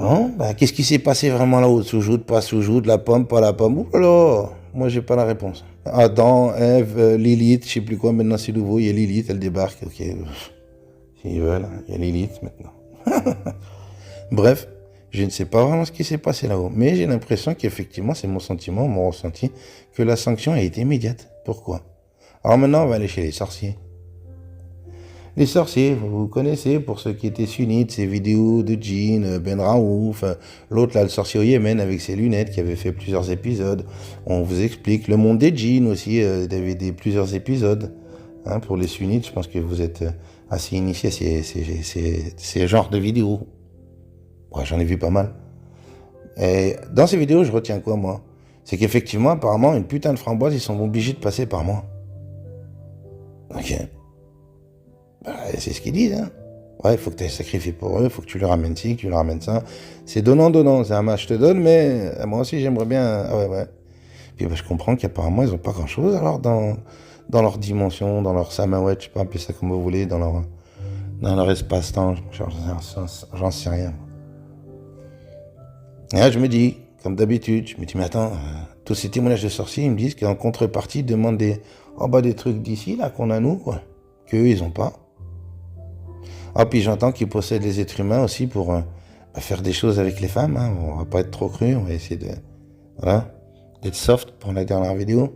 Bon, qu'est-ce qui s'est passé vraiment là-haut? Soujoud, pas soujoud, la pomme, pas la pomme, ouh là là, moi j'ai pas la réponse. Adam, Ève, Lilith, je sais plus quoi, maintenant c'est nouveau, il y a Lilith, elle débarque, ok. S'ils veulent, il y a Lilith maintenant. Bref, je ne sais pas vraiment ce qui s'est passé là-haut, mais j'ai l'impression qu'effectivement, c'est mon sentiment, mon ressenti, que la sanction a été immédiate. Pourquoi? Alors maintenant, on va aller chez les sorciers. Les sorciers, vous connaissez, pour ceux qui étaient sunnites, ces vidéos de djinn, Ben Raouf, l'autre là, le sorcier au Yémen avec ses lunettes qui avait fait plusieurs épisodes. On vous explique. Le monde des djinns aussi, il y avait plusieurs épisodes. Hein, pour les sunnites, je pense que vous êtes assez initiés à ces genres de vidéos. Ouais, j'en ai vu pas mal. Et dans ces vidéos, je retiens quoi, moi? C'est qu'effectivement, apparemment, une putain de framboise, ils sont obligés de passer par moi. Ok. Bah, c'est ce qu'ils disent, hein. Ouais, il faut que tu aies sacrifié pour eux, il faut que tu leur ramènes ci, que tu leur ramènes ça. C'est donnant. C'est un match, je te donne, mais moi aussi, j'aimerais bien. Ah ouais. Puis bah, je comprends qu'apparemment, ils ont pas grand-chose, alors, dans leur dimension, dans leur samawet, je sais pas, appelez ça comme vous voulez, dans leur espace-temps. J'en sais rien. Et là, je me dis, comme d'habitude, mais attends, tous ces témoignages de sorciers, ils me disent qu'en contrepartie, ils demandent des trucs d'ici, là, qu'on a nous, quoi, qu'eux, ils ont pas. Ah, puis j'entends qu'ils possèdent les êtres humains aussi pour faire des choses avec les femmes. Hein. On va pas être trop cru, on va essayer d'être soft pour la dernière vidéo.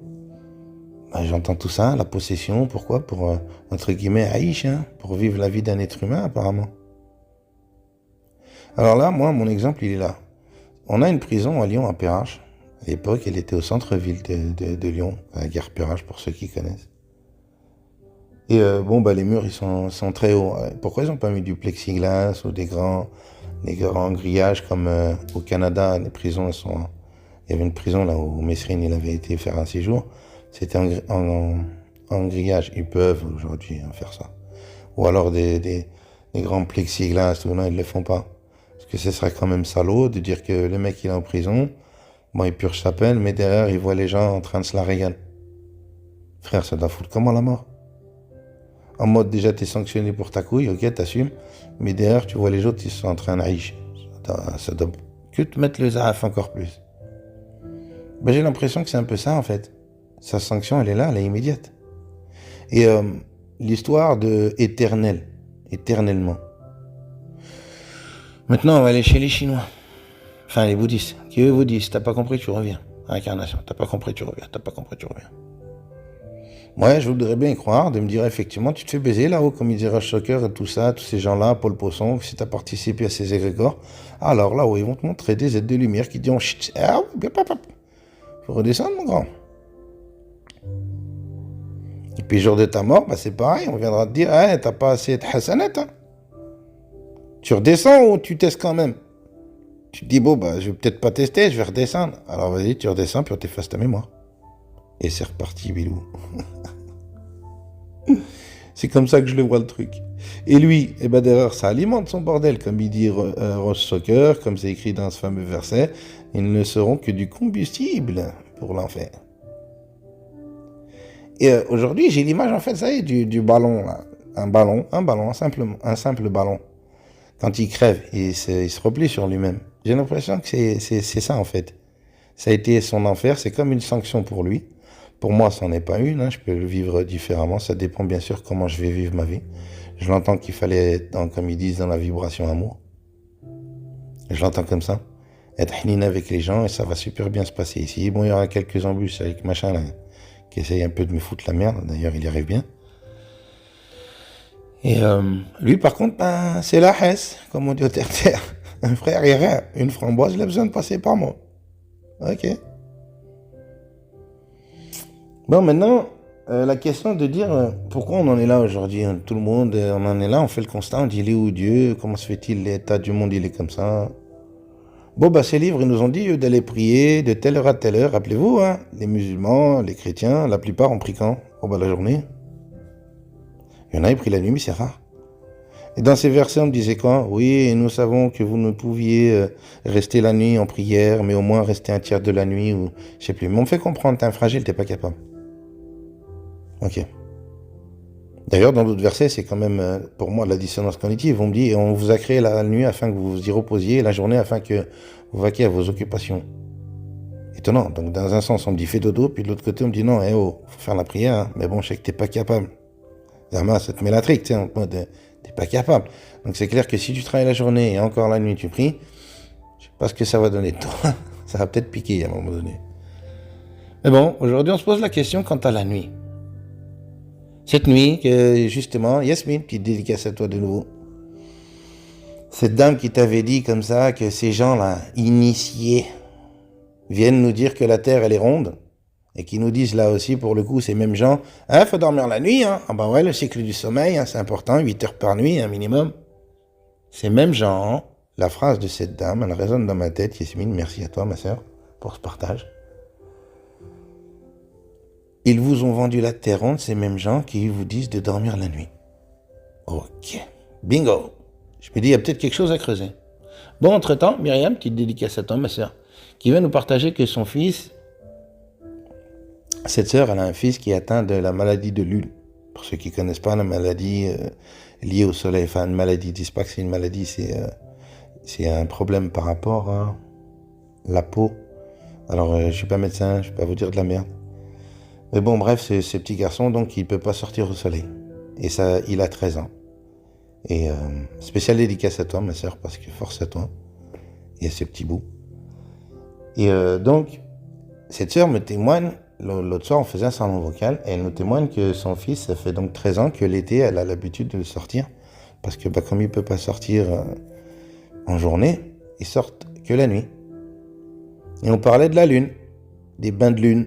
Bah, j'entends tout ça, la possession, pourquoi? Pour, entre guillemets, Aïch, hein, pour vivre la vie d'un être humain, apparemment. Alors là, moi, mon exemple, il est là. On a une prison à Lyon, à Perrache. À l'époque, elle était au centre-ville de Lyon, à la gare Perrache, pour ceux qui connaissent. Et les murs, ils sont très hauts. Pourquoi ils n'ont pas mis du plexiglas ou des grands grillages comme au Canada, les prisons, il y avait une prison là où Messrine, il avait été faire un séjour. C'était en grillage. Ils peuvent aujourd'hui faire ça. Ou alors des grands plexiglas, non, ils ne le font pas. Parce que ce serait quand même salaud de dire que le mec, il est en prison, bon, il purge sa peine, mais derrière, il voit les gens en train de se la régaler. Frère, ça doit foutre comment la mort? En mode, déjà, t'es sanctionné pour ta couille, ok, t'assumes, mais derrière, tu vois les autres, ils sont en train d'haïcher. Ça doit que te mettre le zaf encore plus. Ben, j'ai l'impression que c'est un peu ça, en fait. Sa sanction, elle est là, elle est immédiate. Et l'histoire de éternellement. Maintenant, on va aller chez les Chinois. Enfin, les bouddhistes. Qui eux vous disent, t'as pas compris, tu reviens. Incarnation, t'as pas compris, tu reviens. Ouais, je voudrais bien y croire, de me dire effectivement, tu te fais baiser là-haut, comme il dirait Shocker et tout ça, tous ces gens-là, Paul Poisson, si tu as participé à ces égrégores, alors là-haut, ils vont te montrer des aides de lumière qui diront, chut, faut redescendre, mon grand. Et puis, jour de ta mort, c'est pareil, on viendra te dire, t'as pas assez de hassanet, hein. Tu redescends ou tu testes quand même? Tu te dis, je vais peut-être pas tester, je vais redescendre. Alors vas-y, tu redescends, puis on t'efface ta mémoire. Et c'est reparti, Bilou. C'est comme ça que je le vois le truc. Et lui, derrière, ça alimente son bordel, comme il dit Roche Soccer, comme c'est écrit dans ce fameux verset, ils ne seront que du combustible pour l'enfer. Et aujourd'hui, j'ai l'image, en fait, ça y est, du ballon, là. Un simple ballon. Quand il crève, il se replie sur lui-même. J'ai l'impression que c'est ça, en fait. Ça a été son enfer, c'est comme une sanction pour lui. Pour moi, ça n'en est pas une, hein. Je peux le vivre différemment. Ça dépend bien sûr comment je vais vivre ma vie. Je l'entends qu'il fallait être, comme ils disent, dans la vibration amour. Je l'entends comme ça. Être hnine avec les gens et ça va super bien se passer ici. Bon, il y aura quelques embûches avec machin là, qui essaye un peu de me foutre la merde. D'ailleurs, il y arrive bien. Et lui, par contre, c'est la hesse, comme on dit au terre-terre. Un frère, il y a rien. Une framboise, il a besoin de passer par moi. Ok. Bon, maintenant, la question de dire pourquoi on en est là aujourd'hui. Tout le monde, on en est là, on fait le constat, on dit il est où Dieu? Comment se fait-il l'état du monde, il est comme ça? Bon, ces livres, ils nous ont dit d'aller prier de telle heure à telle heure. Rappelez-vous, hein, les musulmans, les chrétiens, la plupart ont pris quand? La journée. Il y en a qui ont pris la nuit, mais c'est rare. Et dans ces versets, on me disait quoi? Oui, nous savons que vous ne pouviez rester la nuit en prière, mais au moins rester un tiers de la nuit, ou je sais plus. Mais on me fait comprendre, t'es un fragile, t'es pas capable. Ok. D'ailleurs, dans d'autres versets, c'est quand même, pour moi, de la dissonance cognitive. On me dit, on vous a créé la nuit afin que vous vous y reposiez, et la journée afin que vous vaquiez à vos occupations. Étonnant. Donc, dans un sens, on me dit, fais dodo, puis de l'autre côté, on me dit, non, faut faire la prière, hein. Mais bon, je sais que t'es pas capable. Zama, ça te met la trique, tu sais, en mode, t'es pas capable. Donc, c'est clair que si tu travailles la journée et encore la nuit, tu pries, je sais pas ce que ça va donner. Ça va peut-être piquer à un moment donné. Mais bon, aujourd'hui, on se pose la question quant à la nuit. Cette nuit, que justement, Yasmine, petite dédicace à toi de nouveau. Cette dame qui t'avait dit comme ça que ces gens-là, initiés, viennent nous dire que la Terre, elle est ronde, et qui nous disent là aussi, pour le coup, ces mêmes gens, ah, faut dormir la nuit, hein. Ah ben ouais, le cycle du sommeil, hein, c'est important, 8 heures par nuit, un minimum. Ces mêmes gens, la phrase de cette dame, elle résonne dans ma tête, Yasmine, merci à toi, ma sœur, pour ce partage. Ils vous ont vendu la Terre ronde, ces mêmes gens qui vous disent de dormir la nuit. Ok, bingo. Je me dis, il y a peut-être quelque chose à creuser. Bon, entre-temps, Myriam, petite dédicace à toi, ma sœur, qui va nous partager que son fils, cette sœur, elle a un fils qui est atteint de la maladie de Lune. Pour ceux qui ne connaissent pas la maladie liée au soleil, enfin une maladie, ils disent pas que c'est une maladie, c'est un problème par rapport à la peau. Alors, je suis pas médecin, je vais pas vous dire de la merde. Mais bon, bref, c'est ce petit garçon, donc il peut pas sortir au soleil. Et ça, il a 13 ans. Et spéciale dédicace à toi, ma sœur, parce que force à toi. Et à ces petits bouts. Et donc, cette sœur me témoigne, l'autre soir, on faisait un salon vocal, et elle nous témoigne que son fils, ça fait donc 13 ans que l'été, elle a l'habitude de le sortir. Parce que comme il peut pas sortir en journée, il sort que la nuit. Et on parlait de la lune, des bains de lune.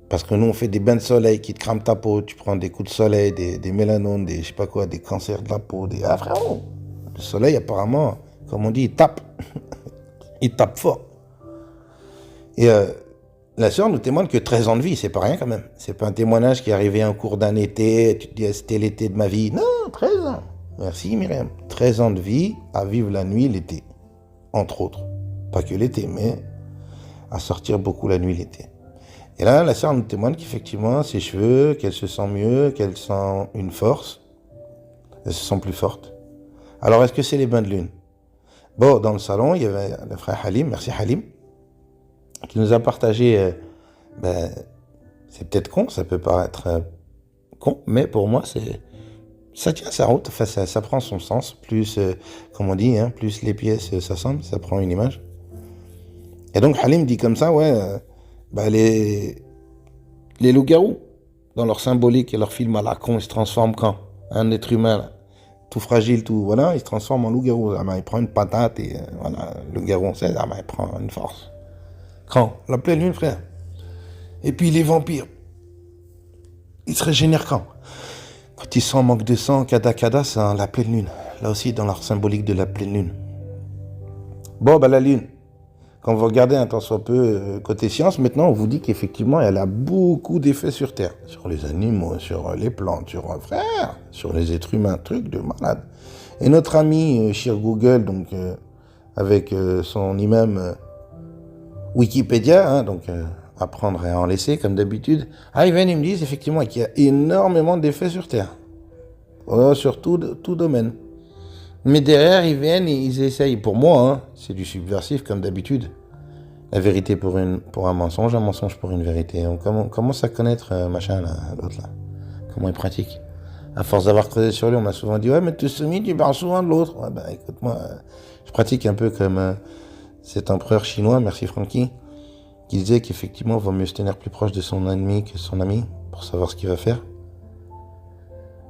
Parce que nous, on fait des bains de soleil qui te crament ta peau, tu prends des coups de soleil, des mélanomes, des je sais pas quoi, des cancers de la peau, des... Ah frérot, le soleil apparemment, comme on dit, il tape. Il tape fort. Et la sœur nous témoigne que 13 ans de vie, c'est pas rien quand même. C'est pas un témoignage qui est arrivé en cours d'un été, tu te dis, ah, c'était l'été de ma vie. Non, 13 ans. Merci Myriam. 13 ans de vie à vivre la nuit, l'été. Entre autres. Pas que l'été, mais à sortir beaucoup la nuit, l'été. Et là, la sœur nous témoigne qu'effectivement, ses cheveux, qu'elle se sent mieux, qu'elle sent une force. Elle se sent plus forte. Alors, est-ce que c'est les bains de lune? Bon, dans le salon, il y avait le frère Halim, merci Halim, qui nous a partagé, c'est peut-être con, ça peut paraître con, mais pour moi, ça tient sa route, enfin, ça prend son sens. Plus, comme on dit, hein, plus les pièces s'assemblent, ça prend une image. Et donc, Halim dit comme ça, ouais... les loups-garous, dans leur symbolique et leur film à la con, ils se transforment quand un être humain, là, tout fragile, tout, voilà, il se transforme en loup-garou. Il prend une patate et voilà, le loup-garou, on sait, il prend une force. Quand la pleine lune, frère. Et puis les vampires, ils se régénèrent quand ils sont en manque de sang, kada, c'est la pleine lune. Là aussi, dans leur symbolique de la pleine lune. Bon, la lune. Quand vous regardez un tant soit peu côté science, maintenant on vous dit qu'effectivement elle a beaucoup d'effets sur Terre, sur les animaux, sur les plantes, sur les êtres humains, truc de malade. Et notre ami Shir Google, donc avec son imam Wikipédia, hein, donc apprendre et à en laisser comme d'habitude, ils viennent, ils me disent effectivement qu'il y a énormément d'effets sur Terre, sur tout domaine. Mais derrière, ils viennent et ils essayent. Pour moi, hein, c'est du subversif comme d'habitude. La vérité pour un mensonge pour une vérité. On commence à connaître machin, là, l'autre là. Comment il pratique. À force d'avoir creusé sur lui, on m'a souvent dit, ouais, mais tu soumis, tu parles souvent de l'autre. Ouais, écoute, moi, je pratique un peu comme cet empereur chinois, merci Francky, qui disait qu'effectivement, il vaut mieux se tenir plus proche de son ennemi que son ami pour savoir ce qu'il va faire.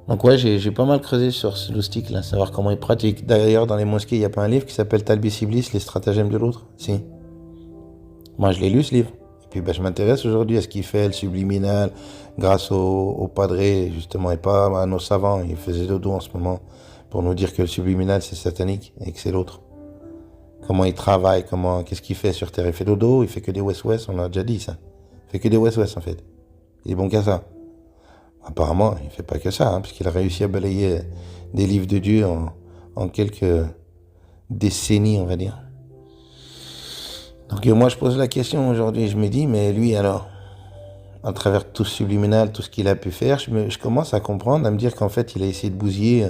Donc ouais, j'ai pas mal creusé sur ce loustic là, savoir comment il pratique. D'ailleurs, dans les mosquées, il n'y a pas un livre qui s'appelle Talbis Iblis, les stratagèmes de l'autre? Si. Moi, je l'ai lu ce livre. Et puis je m'intéresse aujourd'hui à ce qu'il fait, le subliminal, grâce au padré, justement, et pas à nos savants. Ils faisaient dodo en ce moment pour nous dire que le subliminal, c'est satanique et que c'est l'autre. Comment il travaille, qu'est-ce qu'il fait sur Terre? Il fait dodo, il fait que des west-west, on a déjà dit ça. Il fait que des west-west en fait. Il est bon qu'à ça. Apparemment, il ne fait pas que ça, hein, puisqu'il a réussi à balayer des livres de Dieu en quelques décennies, on va dire. Donc moi, je pose la question aujourd'hui, je me dis, mais lui alors, à travers tout ce subliminal, tout ce qu'il a pu faire, je commence à comprendre, à me dire qu'en fait, il a essayé de bousiller,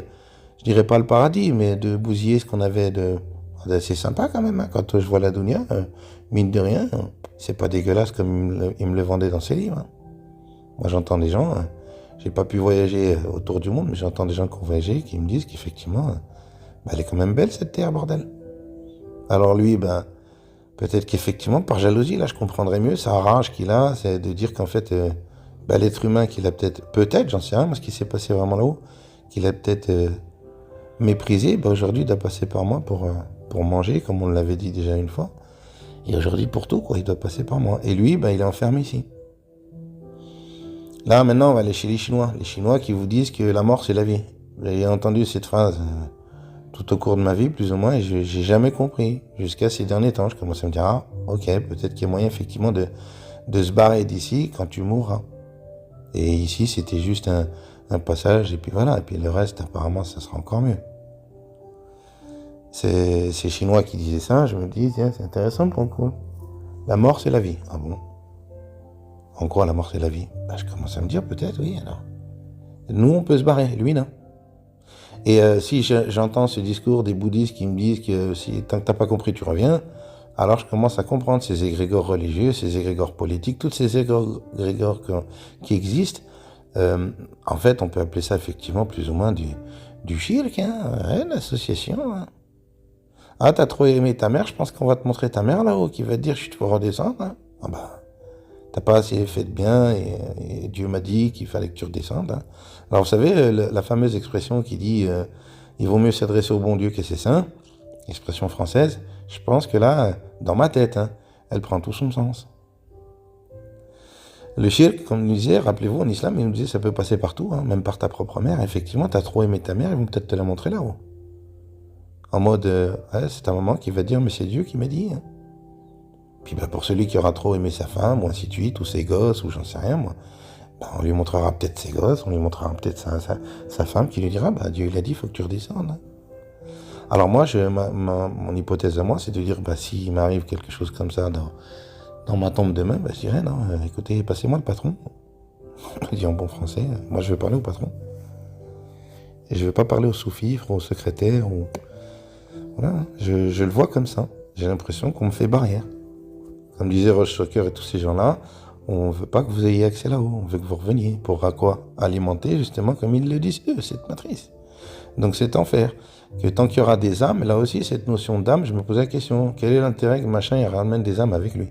je dirais pas le paradis, mais de bousiller ce qu'on avait d'assez sympa quand même. Hein. Quand je vois la Dunya, mine de rien, c'est pas dégueulasse comme il me le vendait dans ses livres. Hein. Moi, j'entends des gens... J'ai pas pu voyager autour du monde, mais j'entends des gens qui ont voyagé qui me disent qu'effectivement, elle est quand même belle cette terre, bordel. Alors lui, peut-être qu'effectivement, par jalousie, là, je comprendrais mieux sa rage qu'il a, c'est de dire qu'en fait, l'être humain qu'il a peut-être, j'en sais rien, parce qu'il s'est passé vraiment là-haut, qu'il a peut-être méprisé, aujourd'hui, il doit passer par moi pour manger, comme on l'avait dit déjà une fois. Et aujourd'hui, pour tout, quoi, il doit passer par moi. Et lui, il est enfermé ici. Là, maintenant, on va aller chez les Chinois. Les Chinois qui vous disent que la mort, c'est la vie. J'ai entendu cette phrase tout au cours de ma vie, plus ou moins, et j'ai jamais compris. Jusqu'à ces derniers temps, je commence à me dire, ah, ok, peut-être qu'il y a moyen, effectivement, de se barrer d'ici quand tu mourras. Et ici, c'était juste un passage, et puis voilà. Et puis le reste, apparemment, ça sera encore mieux. C'est ces Chinois qui disaient ça, je me dis, tiens, c'est intéressant pour le coup. La mort, c'est la vie. Ah bon? En quoi la mort, c'est la vie? Je commence à me dire, peut-être, oui, alors. Nous, on peut se barrer, lui, non. Et si j'entends ce discours des bouddhistes qui me disent que tant que t'as pas compris, tu reviens, alors je commence à comprendre ces égrégores religieux, ces égrégores politiques, toutes ces égrégores qui existent. En fait, on peut appeler ça effectivement plus ou moins du shirk, l'association. Hein. Ah, t'as trop aimé ta mère, je pense qu'on va te montrer ta mère là-haut, qui va te dire, je te redescendre. Hein. Ah bah, t'as pas assez fait de bien, et Dieu m'a dit qu'il fallait que tu redescendes. Hein. Alors vous savez, la fameuse expression qui dit, il vaut mieux s'adresser au bon Dieu qu'à ses saints, expression française, je pense que là, dans ma tête, elle prend tout son sens. Le shirk, comme nous disait, rappelez-vous, en islam, il nous disait, ça peut passer partout, même par ta propre mère. Effectivement, t'as trop aimé ta mère, ils vont peut-être te la montrer là-haut. En mode, c'est ta maman qui va dire, mais c'est Dieu qui m'a dit. Hein. Puis pour celui qui aura trop aimé sa femme, ou ainsi de suite, ou ses gosses, ou j'en sais rien, moi, on lui montrera peut-être ses gosses, on lui montrera peut-être sa femme qui lui dira, Dieu il a dit, il faut que tu redescendes. Hein. Alors moi, mon hypothèse à moi, c'est de dire, s'il m'arrive quelque chose comme ça dans ma tombe demain, je dirais, non, écoutez, passez-moi le patron. On dit en bon français, moi je vais parler au patron. Et je ne vais pas parler au sous-fifre, au secrétaire, voilà, je le vois comme ça. J'ai l'impression qu'on me fait barrière. Comme disait Roche Soccer et tous ces gens-là, on ne veut pas que vous ayez accès là-haut, on veut que vous reveniez. Pour à quoi? Alimenter, justement, comme ils le disent eux, cette matrice. Donc c'est enfer. Que tant qu'il y aura des âmes, là aussi, cette notion d'âme, je me pose la question, quel est l'intérêt que machin, il ramène des âmes avec lui?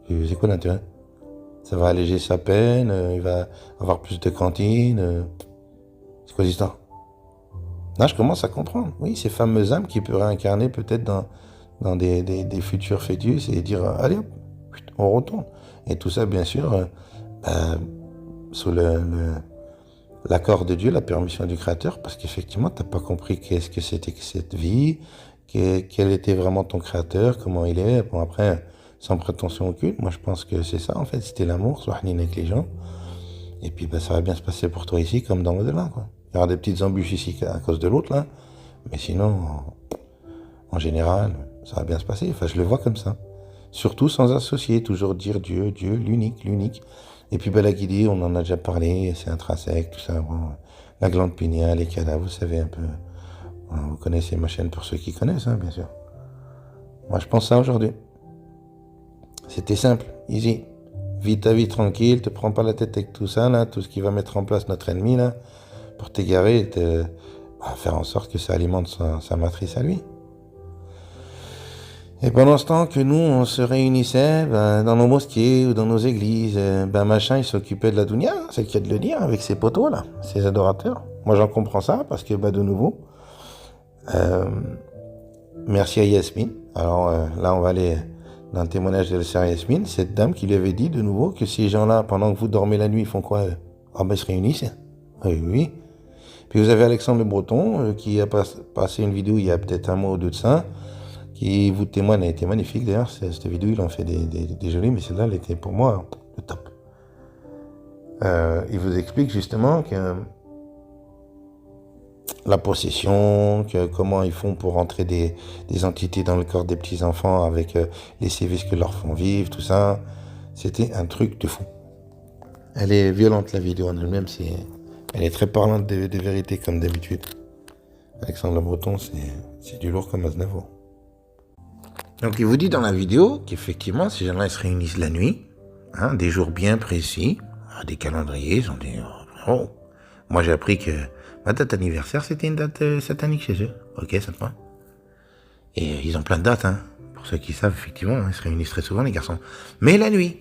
C'est quoi l'intérêt? Ça va alléger sa peine, il va avoir plus de cantines. C'est quoi l'histoire? Là, je commence à comprendre. Oui, ces fameuses âmes qui pourraient incarner peut-être dans des futurs fœtus et dire, allez hop, on retourne. Et tout ça, bien sûr, sous l'accord de Dieu, la permission du Créateur, parce qu'effectivement, tu n'as pas compris qu'est-ce que c'était que cette vie, quel était vraiment ton Créateur, comment il est. Bon, après, sans prétention aucune, moi je pense que c'est ça, en fait, c'était l'amour, soit avec les gens. Et puis, ça va bien se passer pour toi ici, comme dans l'au-delà, quoi. Il y aura des petites embûches ici à cause de l'autre, là. Mais sinon, en général, ça va bien se passer. Enfin, je le vois comme ça. Surtout sans associer, toujours dire Dieu, Dieu, l'unique. Et puis la guidée, on en a déjà parlé, c'est intrinsèque, tout ça. Bon, la glande pinéale, les cadavres, vous savez un peu. Vous connaissez ma chaîne pour ceux qui connaissent, bien sûr. Moi, je pense ça aujourd'hui. C'était simple, easy. Vis ta vie tranquille, te prends pas la tête avec tout ça, là, tout ce qui va mettre en place notre ennemi, là, pour t'égarer et faire en sorte que ça alimente sa matrice à lui. Et pendant ce temps que nous, on se réunissait dans nos mosquées ou dans nos églises, machin, il s'occupait de la dunya, c'est le cas de le dire, avec ses poteaux, là, ses adorateurs. Moi, j'en comprends ça, parce que, de nouveau, merci à Yasmine. Alors là, on va aller dans le témoignage de la sœur Yasmine, cette dame qui lui avait dit, de nouveau, que ces gens-là, pendant que vous dormez la nuit, ils font quoi? Ils se réunissent. Oui. Puis vous avez Alexandre Le Breton, qui a passé une vidéo il y a peut-être un mois ou deux de ça, qui vous témoigne, elle était magnifique d'ailleurs, cette vidéo, il en fait des jolies, mais celle-là, elle était pour moi le top. Il vous explique justement que la possession, comment ils font pour rentrer des entités dans le corps des petits-enfants avec les sévices que leur font vivre, tout ça, c'était un truc de fou. Elle est violente la vidéo en elle-même, elle est très parlante des vérités comme d'habitude. Alexandre Le Breton, c'est du lourd comme Aznavour. Donc il vous dit dans la vidéo qu'effectivement ces gens-là ils se réunissent la nuit, des jours bien précis, des calendriers, ils ont dit moi j'ai appris que ma date anniversaire c'était une date satanique chez eux. Ok, ça te va. Et ils ont plein de dates, pour ceux qui savent effectivement, ils se réunissent très souvent les garçons. Mais la nuit.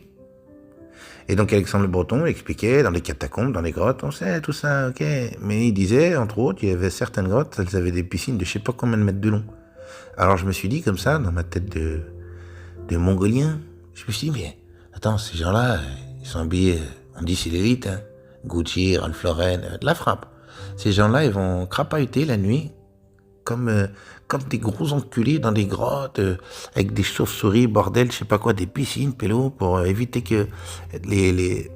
Et donc Alexandre Le Breton expliquait dans les catacombes, dans les grottes, on sait tout ça, ok. Mais il disait, entre autres, il y avait certaines grottes, elles avaient des piscines de je sais pas combien de mètres de long. Alors je me suis dit comme ça, dans ma tête de Mongolien, je me suis dit, mais attends, ces gens-là, ils sont habillés, on dit c'est l'élite, hein, Gucci, Ralph Lauren, de la frappe. Ces gens-là, ils vont crapahuter la nuit, comme des gros enculés dans des grottes, avec des chauves-souris, bordel, je sais pas quoi, des piscines, pélo, pour éviter que les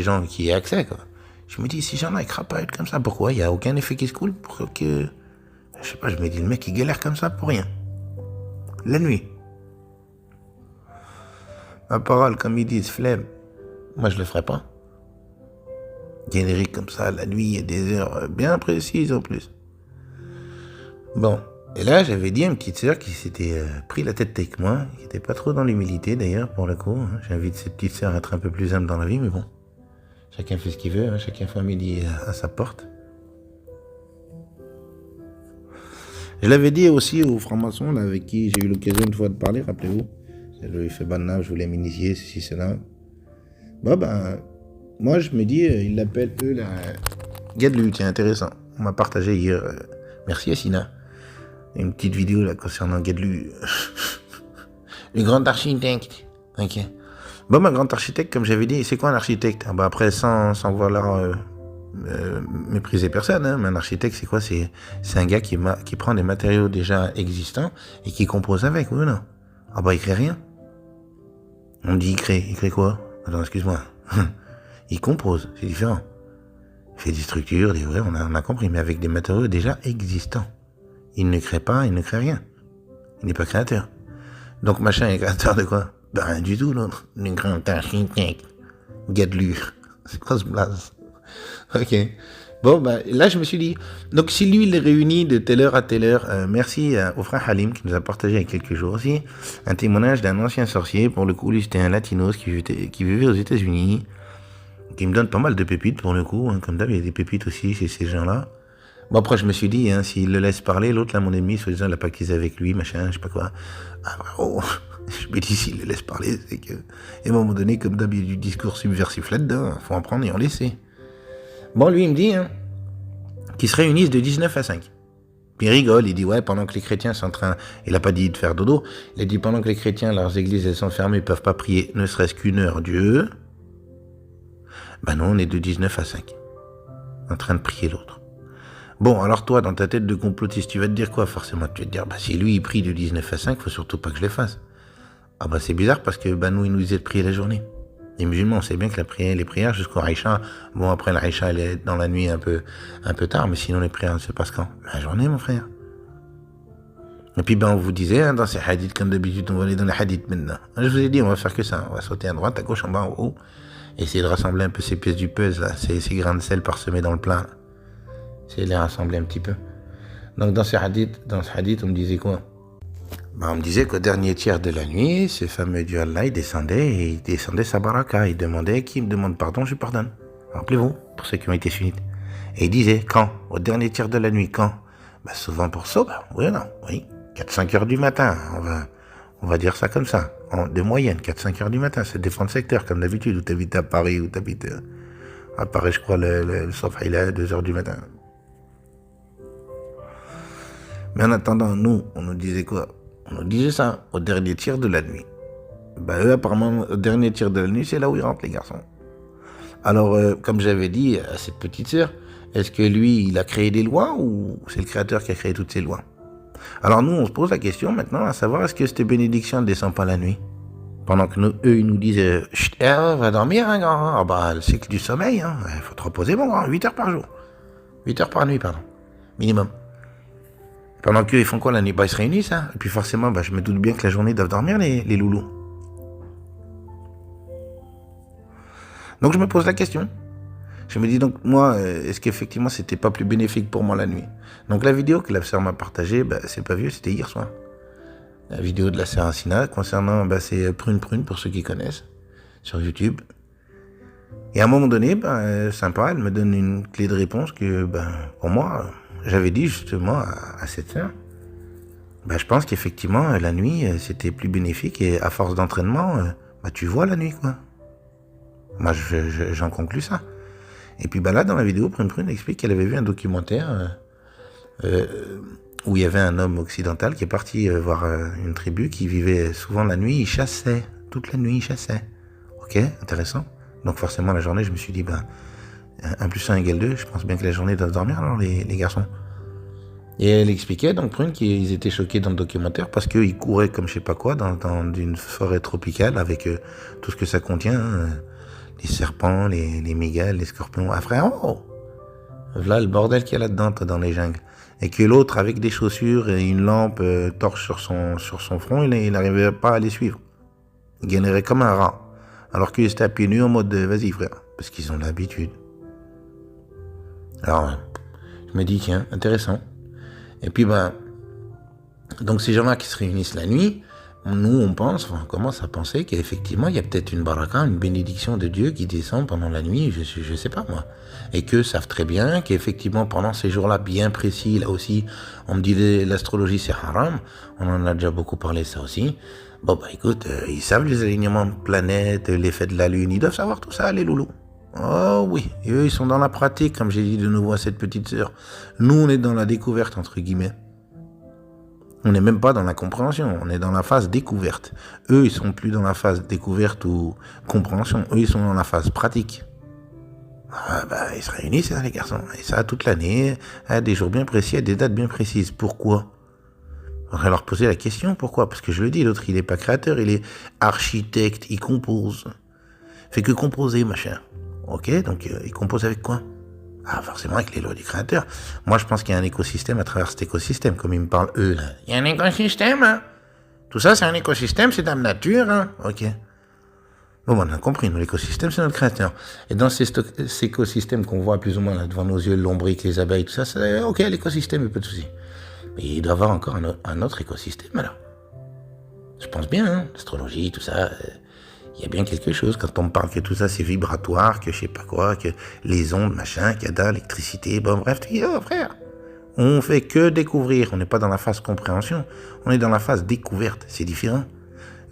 gens qui aient accès, quoi. Je me dis, ces gens-là, ils crapahutent comme ça, pourquoi? Il n'y a aucun effet qui se coule pour que... Je sais pas, je me dis, le mec, il galère comme ça pour rien. La nuit. Ma parole, comme ils disent, flemme. Moi, je le ferai pas. Générique comme ça, la nuit, il y a des heures bien précises en plus. Bon, et là, j'avais dit à une petite sœur qui s'était pris la tête avec moi, qui était pas trop dans l'humilité d'ailleurs, pour le coup. Hein. J'invite cette petite sœur à être un peu plus humble dans la vie, mais bon. Chacun fait ce qu'il veut, hein. Chacun fait midi à sa porte. Je l'avais dit aussi aux francs-maçons, là, avec qui j'ai eu l'occasion une fois de parler, rappelez-vous. Je lui ai fait banna, je voulais m'initier, ceci, cela. Bon, ben, moi, je me dis, ils l'appellent, eux, là, Gadlu, tiens, intéressant. On m'a partagé hier, merci Assina, une petite vidéo, là, concernant Gadlu. Le grand architecte. Ok. Bon, ma grand architecte, comme j'avais dit, c'est quoi un architecte? Ah, bah, après, sans vouloir mépriser personne, hein, mais un architecte, c'est quoi? C'est un gars qui prend des matériaux déjà existants et qui compose avec, oui ou non? Ah bah, il crée rien. On me dit, il crée quoi? Attends, excuse-moi. Il compose, c'est différent. Il fait des structures, des vrais, on a compris, mais avec des matériaux déjà existants. Il ne crée pas, il ne crée rien. Il n'est pas créateur. Donc, machin est créateur de quoi? Ben, rien du tout, l'autre. Le grand architecte. Gadlu. C'est quoi ce blaze? Ok. Bon, bah, là, je me suis dit, donc si lui, il les réunit de telle heure à telle heure, merci au frère Halim qui nous a partagé il y a quelques jours aussi un témoignage d'un ancien sorcier. Pour le coup, lui, c'était un latinos qui vivait aux États-Unis, qui me donne pas mal de pépites pour le coup. Hein, comme d'hab, il y a des pépites aussi chez ces gens-là. Bon, après, je me suis dit, hein, s'il le laisse parler, l'autre, là, mon ennemi, soi-disant, il a pas qu'ils avec lui, machin, je sais pas quoi. Ah, oh, je me dis, s'il le laisse parler, c'est que, et à un moment donné, comme d'hab, il y a du discours subversif là-dedans, faut en prendre et en laisser. Bon, lui, il me dit, hein, qu'ils se réunissent de 19 à 5. Puis il rigole, il dit, ouais, pendant que les chrétiens sont en train, il a pas dit de faire dodo, il a dit, pendant que les chrétiens, leurs églises, elles sont fermées, ils peuvent pas prier, ne serait-ce qu'une heure Dieu. Ben non, on est de 19 à 5. En train de prier l'autre. Bon, alors toi, dans ta tête de complotiste, tu vas te dire quoi, forcément? Tu vas te dire, bah, si lui, il prie de 19 à 5, faut surtout pas que je le fasse. Ah bah, c'est bizarre, parce que, bah, nous, il nous disait de prier la journée. Les musulmans, on sait bien que les prières jusqu'au Aïcha, bon, après l'Aïcha, elle est dans la nuit un peu tard, mais sinon, les prières, elles se passent quand? La journée, mon frère. Et puis, ben, on vous disait, hein, dans ces hadiths, comme d'habitude, on va aller dans les hadiths maintenant. Je vous ai dit, on va faire que ça. On va sauter à droite, à gauche, en bas, en haut. Essayer de rassembler un peu ces pièces du puzzle, là, ces grains de sel parsemés dans le plat. Essayer de les rassembler un petit peu. Donc, dans ce hadith, on me disait quoi? Ben, on me disait qu'au dernier tiers de la nuit, ce fameux Dieu Allah, il descendait sa baraka. Il demandait, qui me demande pardon, je pardonne. Rappelez-vous, pour ceux qui ont été sunnites. Et il disait, quand? Au dernier tiers de la nuit, quand? Ben, souvent pour ça, oui ou non? Oui. 4-5 heures du matin, on va dire ça comme ça. De moyenne, 4-5 heures du matin, ça dépend de secteur, comme d'habitude, où t'habites à Paris, où t'habites à Paris, je crois, le Sofa, il est à 2 heures du matin. Mais en attendant, nous, on nous disait quoi? On nous disait ça, au dernier tiers de la nuit. Ben, eux, apparemment, au dernier tiers de la nuit, c'est là où ils rentrent, les garçons. Alors, comme j'avais dit à cette petite sœur, est-ce que lui, il a créé des lois ou c'est le créateur qui a créé toutes ces lois? Alors nous, on se pose la question maintenant à savoir est-ce que cette bénédiction ne descend pas la nuit? Pendant que eux, ils nous disent chut, va dormir, hein, grand. Ah bah, le cycle du sommeil, hein. Il faut te reposer, mon grand. 8 heures par jour. 8 heures par nuit, pardon. Minimum. Pendant qu'eux, ils font quoi la nuit? Bah, ils se réunissent, hein. Et puis forcément, bah, je me doute bien que la journée, ils doivent dormir, les loulous. Donc je me pose la question. Je me dis donc, moi, est-ce qu'effectivement, c'était pas plus bénéfique pour moi la nuit? Donc la vidéo que la sœur m'a partagée, bah, c'est pas vieux, c'était hier soir. La vidéo de la sœur Assina concernant, bah, c'est Prune pour ceux qui connaissent, sur YouTube. Et à un moment donné, bah, sympa, elle me donne une clé de réponse que, bah, pour moi, j'avais dit justement à cette sœur. Bah, je pense qu'effectivement, la nuit, c'était plus bénéfique et à force d'entraînement, bah, tu vois la nuit, quoi. Moi, j'en conclus ça. Et puis là, dans la vidéo, Prune explique qu'elle avait vu un documentaire où il y avait un homme occidental qui est parti voir une tribu qui vivait souvent la nuit, il chassait. Toute la nuit, il chassait. Ok, intéressant. Donc forcément, la journée, je me suis dit, 1 plus 1 égale 2, je pense bien que la journée doivent dormir alors les garçons. Et elle expliquait, donc Prune, qu'ils étaient choqués dans le documentaire parce qu'ils couraient comme je sais pas quoi dans une forêt tropicale avec tout ce que ça contient, les serpents, les migales, les scorpions. Ah frère, voilà le bordel qu'il y a là-dedans, dans les jungles. Et que l'autre, avec des chaussures et une lampe torche sur son front, il n'arrivait pas à les suivre. Il galérait comme un rat. Alors qu'il était à pieds nus en mode vas-y frère, parce qu'ils ont l'habitude. Alors, je me dis tiens, intéressant. Et puis donc ces gens-là qui se réunissent la nuit, nous on commence à penser qu'effectivement il y a peut-être une baraka, une bénédiction de Dieu qui descend pendant la nuit, je sais pas moi. Et qu'eux savent très bien qu'effectivement pendant ces jours-là bien précis, là aussi, on me dit l'astrologie c'est haram, on en a déjà beaucoup parlé ça aussi. Écoute, ils savent les alignements de planètes, l'effet de la lune, ils doivent savoir tout ça les loulous. Oh oui, et eux ils sont dans la pratique, comme j'ai dit de nouveau à cette petite sœur. Nous on est dans la découverte entre guillemets. On n'est même pas dans la compréhension, on est dans la phase découverte. Eux ils sont plus dans la phase découverte ou compréhension, eux ils sont dans la phase pratique. Ils se réunissent les garçons, et ça toute l'année, à des jours bien précis, à des dates bien précises. Pourquoi ? On va leur poser la question, pourquoi ? Parce que je le dis, l'autre il est pas créateur, il est architecte, il compose. Fait que composer machin. Ok, donc il compose avec quoi ? Forcément avec les lois du créateur. Moi, je pense qu'il y a un écosystème à travers cet écosystème, comme ils me parlent eux, là. Il y a un écosystème, hein ? Tout ça, c'est un écosystème, c'est Dame Nature, hein ? Ok. Bon, on a compris, l'écosystème, c'est notre créateur. Et dans cet écosystème qu'on voit plus ou moins là devant nos yeux, l'ombrique, les abeilles, tout ça, c'est ok, l'écosystème, il n'y a pas de souci. Mais il doit y avoir encore un autre écosystème, alors. Je pense bien, hein, l'astrologie, tout ça... Il y a bien quelque chose quand on me parle que tout ça c'est vibratoire, que je sais pas quoi, que les ondes, machin, qu'il y a de l'électricité, bref, tu dis, frère, on fait que découvrir, on n'est pas dans la phase compréhension, on est dans la phase découverte, c'est différent.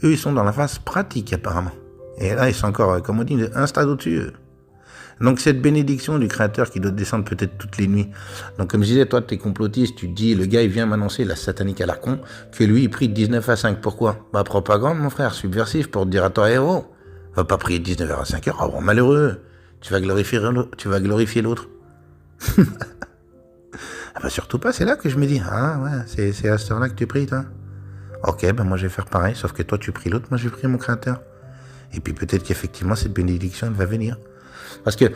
Eux, ils sont dans la phase pratique apparemment. Et là, ils sont encore, comme on dit, un stade au-dessus. Donc cette bénédiction du créateur qui doit descendre peut-être toutes les nuits. Donc comme je disais, toi t'es complotiste, tu te dis, le gars il vient m'annoncer la satanique à la con, que lui il prie de 19 à 5. Pourquoi ? Propagande mon frère, subversif, pour te dire à toi, va pas prier de 19h à 5h, malheureux, tu vas glorifier l'autre. Surtout pas, c'est là que je me dis, c'est à cette heure-là que tu pries toi. Ok, moi je vais faire pareil, sauf que toi tu pries l'autre, moi je vais prier mon créateur. Et puis peut-être qu'effectivement cette bénédiction elle va venir. Parce que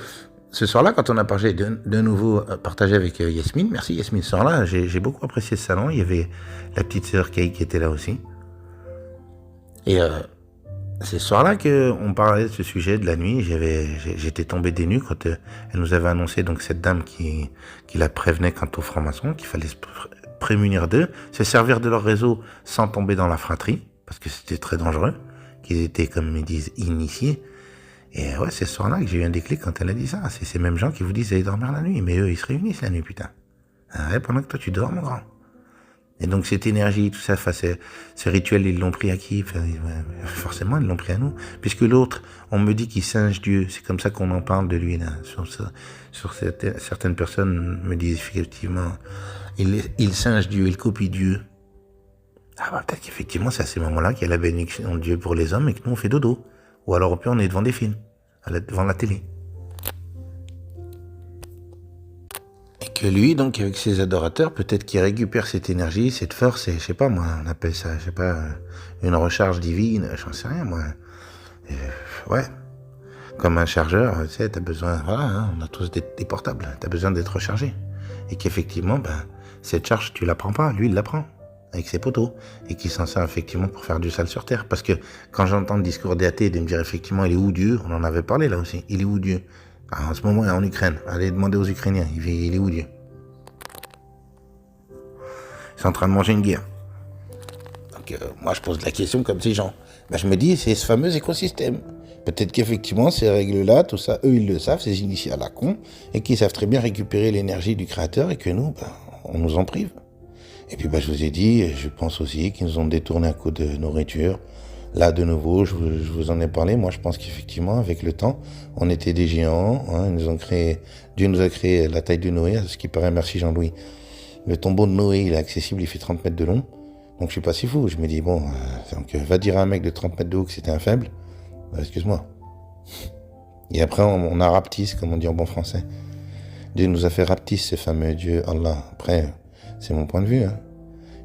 ce soir-là, quand on a de nouveau partagé avec Yasmine, merci Yasmine, ce soir-là, j'ai beaucoup apprécié ce salon. Il y avait la petite sœur Kay qui était là aussi. Et c'est ce soir-là qu'on parlait de ce sujet de la nuit. J'étais tombé des nues quand elle nous avait annoncé donc cette dame qui la prévenait quant aux francs-maçons, qu'il fallait se prémunir d'eux, se servir de leur réseau sans tomber dans la fratrie, parce que c'était très dangereux, qu'ils étaient, comme ils disent, initiés. Et c'est ce soir-là que j'ai eu un déclic quand elle a dit ça. C'est ces mêmes gens qui vous disent d'aller dormir la nuit. Mais eux, ils se réunissent la nuit, putain. Pendant que toi, tu dors, mon grand. Et donc, cette énergie, tout ça, ce rituel, ils l'ont pris à qui ? Forcément, ils l'ont pris à nous. Puisque l'autre, on me dit qu'il singe Dieu. C'est comme ça qu'on en parle de lui, là. Certaines personnes me disent effectivement, il singe Dieu, il copie Dieu. Peut-être qu'effectivement, c'est à ces moments-là qu'il y a la bénédiction de Dieu pour les hommes et que nous, on fait dodo. Ou alors au pire on est devant des films, devant la télé. Et que lui, donc avec ses adorateurs, peut-être qu'il récupère cette énergie, cette force, et je sais pas moi, on appelle ça, une recharge divine, j'en sais rien moi. Comme un chargeur, tu sais, t'as besoin, on a tous des portables, t'as besoin d'être rechargé. Et qu'effectivement, cette charge, tu la prends pas, lui il la prend. Avec ses poteaux, et qui s'en sert effectivement pour faire du sale sur terre. Parce que quand j'entends le discours des athées de me dire effectivement il est où Dieu, on en avait parlé là aussi, il est où Dieu ? En ce moment il est en Ukraine, allez demander aux Ukrainiens, il est où Dieu ? Ils sont en train de manger une guerre. Donc moi je pose la question comme ces gens. Je me dis c'est ce fameux écosystème. Peut-être qu'effectivement ces règles-là, tout ça, eux ils le savent, ces initiés à la con, et qu'ils savent très bien récupérer l'énergie du créateur et que nous, on nous en prive. Et puis je vous ai dit, je pense aussi qu'ils nous ont détourné un coup de nourriture, Là, de nouveau, je vous en ai parlé. Moi, je pense qu'effectivement, avec le temps, on était des géants. Hein, Dieu nous a créé la taille de Noé, à ce qui paraît, merci Jean-Louis. Le tombeau de Noé, il est accessible, il fait 30 mètres de long. Donc, je suis pas si fou. Je me dis, bon, donc, va dire à un mec de 30 mètres de haut que c'était un faible. Excuse-moi. Et après, on a rapetisse, comme on dit en bon français. Dieu nous a fait rapetisse, ce fameux Dieu Allah. Après, c'est mon point de vue. Hein.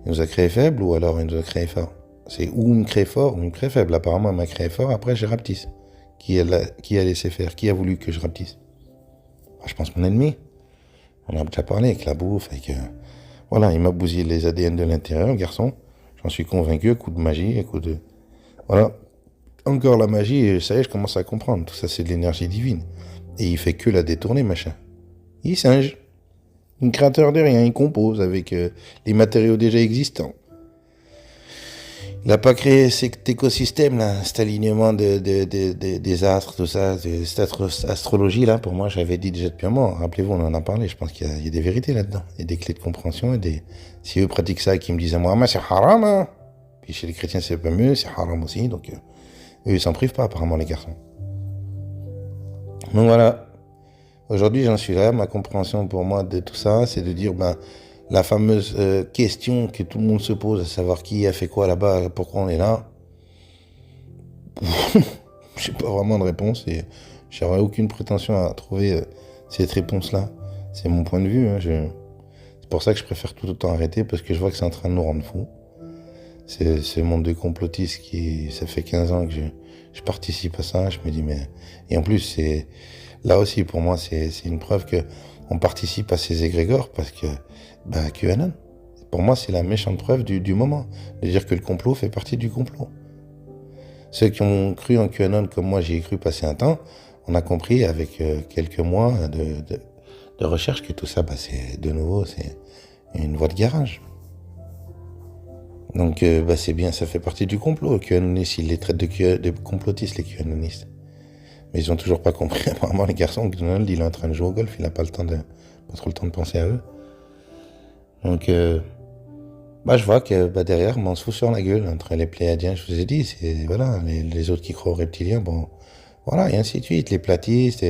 Il nous a créé faible ou alors il nous a créé fort. C'est ou il me crée fort ou il me crée faible. Apparemment, il m'a créé fort, après j'ai rapetisse. Qui a laissé faire? Qui a voulu que je rapetisse? Je pense mon ennemi. On a déjà parlé avec la bouffe, voilà, il m'a bousillé les ADN de l'intérieur, le garçon. J'en suis convaincu, coup de magie, coup de... Voilà. Encore la magie, ça y est, je commence à comprendre. Tout ça, c'est de l'énergie divine. Et il fait que la détourner, machin. Il singe. Un créateur de rien, il compose avec les matériaux déjà existants. Il n'a pas créé cet écosystème-là, cet alignement des astres, tout ça, cette astrologie-là. Pour moi, j'avais dit déjà depuis un mois. Rappelez-vous, on en a parlé. Je pense qu'il y a des vérités là-dedans. Il y a des clés de compréhension. Si eux pratiquent ça et qu'ils me disent à moi, mais c'est haram, hein. Puis chez les chrétiens, c'est pas mieux, c'est haram aussi. Donc, eux, ils s'en privent pas, apparemment, les garçons. Donc voilà. Aujourd'hui, j'en suis là. Ma compréhension pour moi de tout ça, c'est de dire, la fameuse question que tout le monde se pose, à savoir qui a fait quoi là-bas, pourquoi on est là. J'ai pas vraiment de réponse et j'aurais aucune prétention à trouver cette réponse-là. C'est mon point de vue. Hein, c'est pour ça que je préfère tout autant arrêter parce que je vois que c'est en train de nous rendre fous. C'est ce monde de complotistes ça fait 15 ans que je participe à ça. Je me dis mais... Et en plus, là aussi pour moi, c'est une preuve que on participe à ces égrégores parce que QAnon. Pour moi, c'est la méchante preuve du moment. De dire que le complot fait partie du complot. Ceux qui ont cru en QAnon comme moi, j'y ai cru passer un temps, on a compris avec quelques mois de recherche que tout ça, c'est de nouveau, c'est une voie de garage. Donc, c'est bien, ça fait partie du complot. Les QAnonistes, ils les traitent de complotistes, les QAnonistes. Mais ils ont toujours pas compris. Apparemment, les garçons, Donald, il est en train de jouer au golf, il n'a pas trop le temps de penser à eux. Donc, je vois que derrière, on se fout sur la gueule entre les Pléiadiens, je vous ai dit, voilà, les autres qui croient aux reptiliens, voilà, et ainsi de suite, les platistes,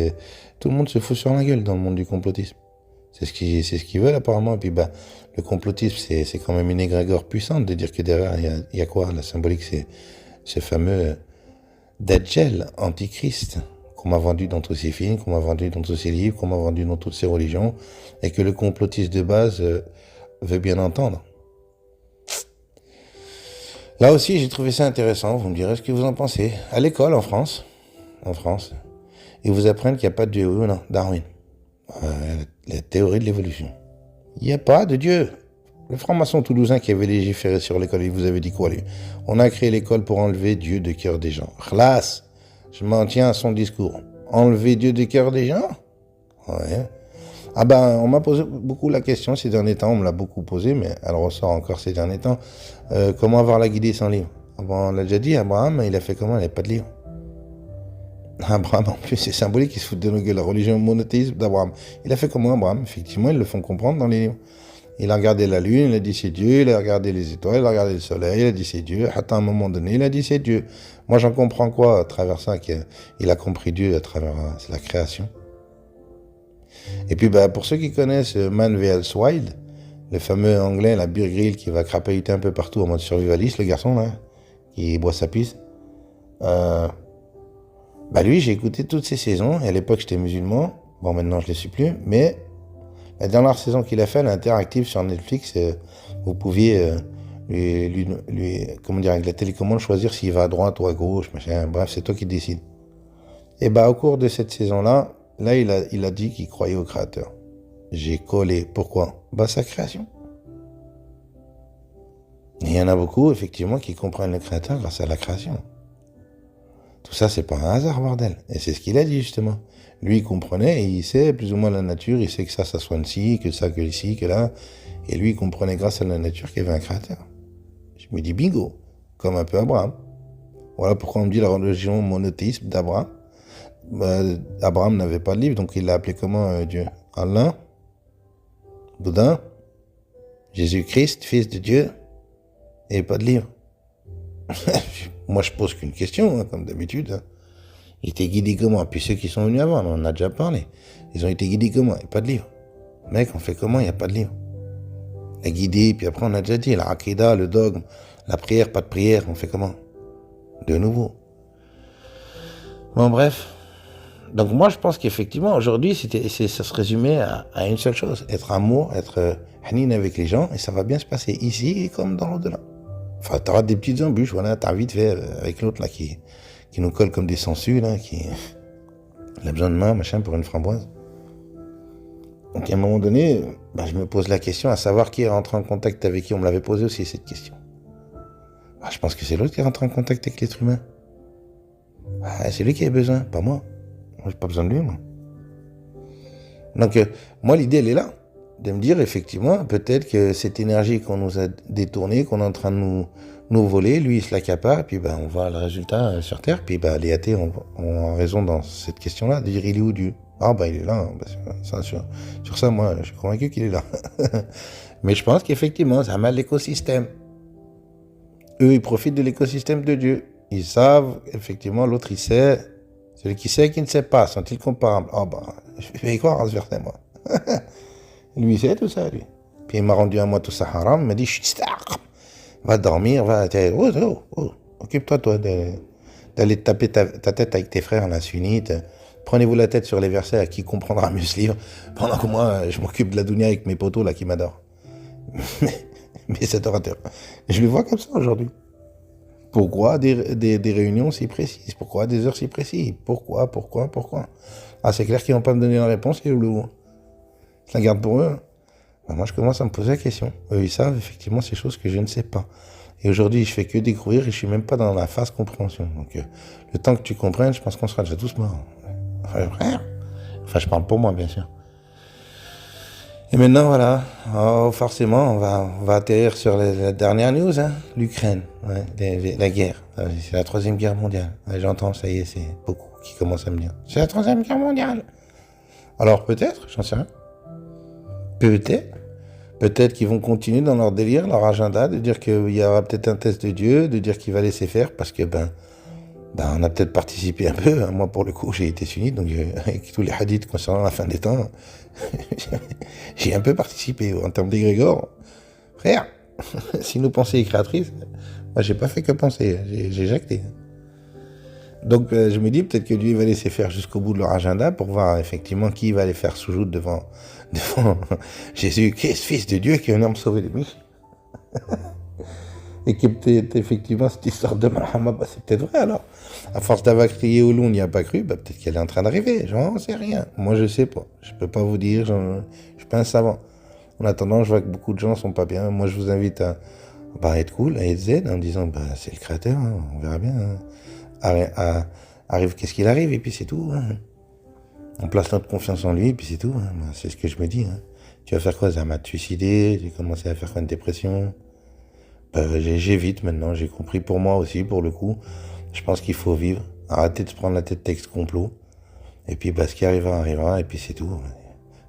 tout le monde se fout sur la gueule dans le monde du complotisme. C'est ce qu'ils veulent apparemment. Et puis le complotisme, c'est quand même une égrégore puissante de dire que derrière, il y a quoi? La symbolique, c'est ce fameux Dajjal, antichrist, qu'on m'a vendu dans tous ces films, qu'on m'a vendu dans tous ces livres, qu'on m'a vendu dans toutes ces religions, et que le complotiste de base veut bien entendre. Là aussi, j'ai trouvé ça intéressant. Vous me direz ce que vous en pensez. À l'école, en France, ils vous apprennent qu'il n'y a pas de Dieu, oui ou non? Darwin. La théorie de l'évolution. Il n'y a pas de Dieu. Le franc-maçon toulousain qui avait légiféré sur l'école, il vous avait dit quoi, lui? On a créé l'école pour enlever Dieu de cœur des gens. Khlas, je m'en tiens à son discours. Enlever Dieu de cœur des gens? Ouais. On m'a posé beaucoup la question ces derniers temps, on me l'a beaucoup posé, mais elle ressort encore ces derniers temps. Comment avoir la guidée sans livre? On l'a déjà dit, Abraham, il a fait comment? Il n'avait pas de livre. Abraham, en plus, c'est symbolique, il se fout de nos gueules, la religion monothéisme d'Abraham. Il a fait comment, Abraham? Effectivement, ils le font comprendre dans les livres. Il a regardé la lune, il a dit c'est Dieu, il a regardé les étoiles, il a regardé le soleil, il a dit c'est Dieu. À un moment donné, il a dit c'est Dieu. Moi, j'en comprends quoi à travers ça? Il a compris Dieu à travers la création. Et puis, pour ceux qui connaissent Man vs Wild, le fameux anglais, la Bear Grylls, qui va crapahuter un peu partout en mode survivaliste, le garçon, là, qui boit sa pisse. Lui, j'ai écouté toutes ces saisons, et à l'époque, j'étais musulman. Bon, maintenant, je ne le suis plus, mais la dernière saison qu'il a fait, l'interactive sur Netflix, vous pouviez lui, comment dire, avec la télécommande, choisir s'il va à droite ou à gauche, machin. Bref, c'est toi qui décides. Et au cours de cette saison-là, il a dit qu'il croyait au créateur. J'ai collé. Pourquoi? Sa création. Et il y en a beaucoup, effectivement, qui comprennent le créateur grâce à la création. Tout ça, c'est pas un hasard, bordel. Et c'est ce qu'il a dit, justement. Lui, il comprenait, et il sait plus ou moins la nature, il sait que ça soigne ci, que ça, que ici, que là. Et lui, il comprenait grâce à la nature qu'il y avait un créateur. Je me dis bingo, comme un peu Abraham. Voilà pourquoi on me dit la religion monothéisme d'Abraham. Abraham n'avait pas de livre, donc il l'a appelé comment Dieu? Allah, Bouddha, Jésus-Christ, fils de Dieu, et pas de livre. Moi, je pose qu'une question, hein, comme d'habitude. Hein. Ils étaient guidés comment? Puis ceux qui sont venus avant, on en a déjà parlé. Ils ont été guidés comment? Il n'y a pas de livre. Mec, on fait comment? Il n'y a pas de livre. Les guidés, puis après, on a déjà dit, la aqidah, le dogme, la prière, pas de prière, on fait comment? De nouveau. Bon, bref. Donc moi, je pense qu'effectivement, aujourd'hui, ça se résumait à une seule chose. Être amour, être hanin avec les gens, et ça va bien se passer ici comme dans l'au-delà. Enfin, t'auras des petites embûches, voilà, t'as vite fait avec l'autre, là, qui nous colle comme des sangsues, là, il a besoin de main, machin, pour une framboise. Donc à un moment donné, je me pose la question à savoir qui est rentré en contact avec qui. On me l'avait posé aussi, cette question. Je pense que c'est l'autre qui est rentré en contact avec l'être humain. C'est lui qui a besoin, pas moi. Moi, j'ai pas besoin de lui, moi. Donc, moi, l'idée, elle est là. De me dire, effectivement, peut-être que cette énergie qu'on nous a détournée, qu'on est en train de nous voler, lui, il se l'accapare, et puis on voit le résultat sur Terre, puis les athées ont raison dans cette question-là, de dire, il est où Dieu? Il est là. Sur ça, moi, je suis convaincu qu'il est là. Mais je pense qu'effectivement, ça a mal l'écosystème. Eux, ils profitent de l'écosystème de Dieu. Ils savent, effectivement, l'autre, il sait. Celui qui sait, qui ne sait pas, sont-ils comparables? Je vais y croire à ce verset, moi. Lui, il sait tout ça, lui. Puis il m'a rendu à moi tout ça haram, il m'a dit, va dormir, occupe-toi, toi, d'aller taper ta tête avec tes frères, la sunnite. Prenez-vous la tête sur les versets à qui comprendra mieux ce livre, pendant que moi, je m'occupe de la dunya avec mes potos, là, qui m'adorent. Mais cet orateur, je le vois comme ça aujourd'hui. Pourquoi des réunions si précises? Pourquoi des heures si précises? Pourquoi? C'est clair qu'ils vont pas me donner la réponse, et je la garde pour eux. Moi, je commence à me poser la question. Eux, ils savent effectivement ces choses que je ne sais pas. Et aujourd'hui, je fais que découvrir et je suis même pas dans la phase compréhension. Donc, le temps que tu comprennes, je pense qu'on sera déjà tous morts. Enfin, je parle pour moi, bien sûr. Et maintenant, voilà, forcément, on va atterrir sur la dernière news, hein, l'Ukraine, la guerre. C'est la 3e guerre mondiale. J'entends, ça y est, c'est beaucoup qui commencent à me dire. C'est la 3e guerre mondiale. Alors peut-être, j'en sais rien. Peut-être qu'ils vont continuer dans leur délire, leur agenda, de dire qu'il y aura peut-être un test de Dieu, de dire qu'il va laisser faire, parce que on a peut-être participé un peu. Moi, pour le coup, j'ai été sunnite, donc avec tous les hadiths concernant la fin des temps, j'ai un peu participé en termes d'égrégore. Frère, si nos pensées est créatrice, moi, j'ai pas fait que penser, j'ai jacté. Donc, je me dis peut-être que Dieu va laisser faire jusqu'au bout de leur agenda pour voir effectivement qui va les faire sous-joute devant Jésus, qui est ce fils de Dieu qui est venu me sauver des miches. Et que peut-être, effectivement, cette histoire de Mahomet, c'est peut-être vrai alors. À force d'avoir crié au loup, on n'y a pas cru, peut-être qu'elle est en train d'arriver. J'en sais rien. Moi, je sais pas. Je peux pas vous dire, je suis pas un savant. En attendant, je vois que beaucoup de gens sont pas bien. Moi, je vous invite à être cool, à être zen, en disant, c'est le créateur, hein, on verra bien. Hein. Arrive qu'est-ce qu'il arrive, et puis c'est tout. Hein. On place notre confiance en lui, et puis c'est tout. Hein. C'est ce que je me dis. Hein. Tu vas faire quoi, Zama? Te suicider? J'ai commencé à faire quoi, une dépression? J'évite maintenant, j'ai compris pour moi aussi, pour le coup. Je pense qu'il faut vivre, arrêter de se prendre la tête texte complot. Et puis, ce qui arrivera, arrivera, et puis c'est tout.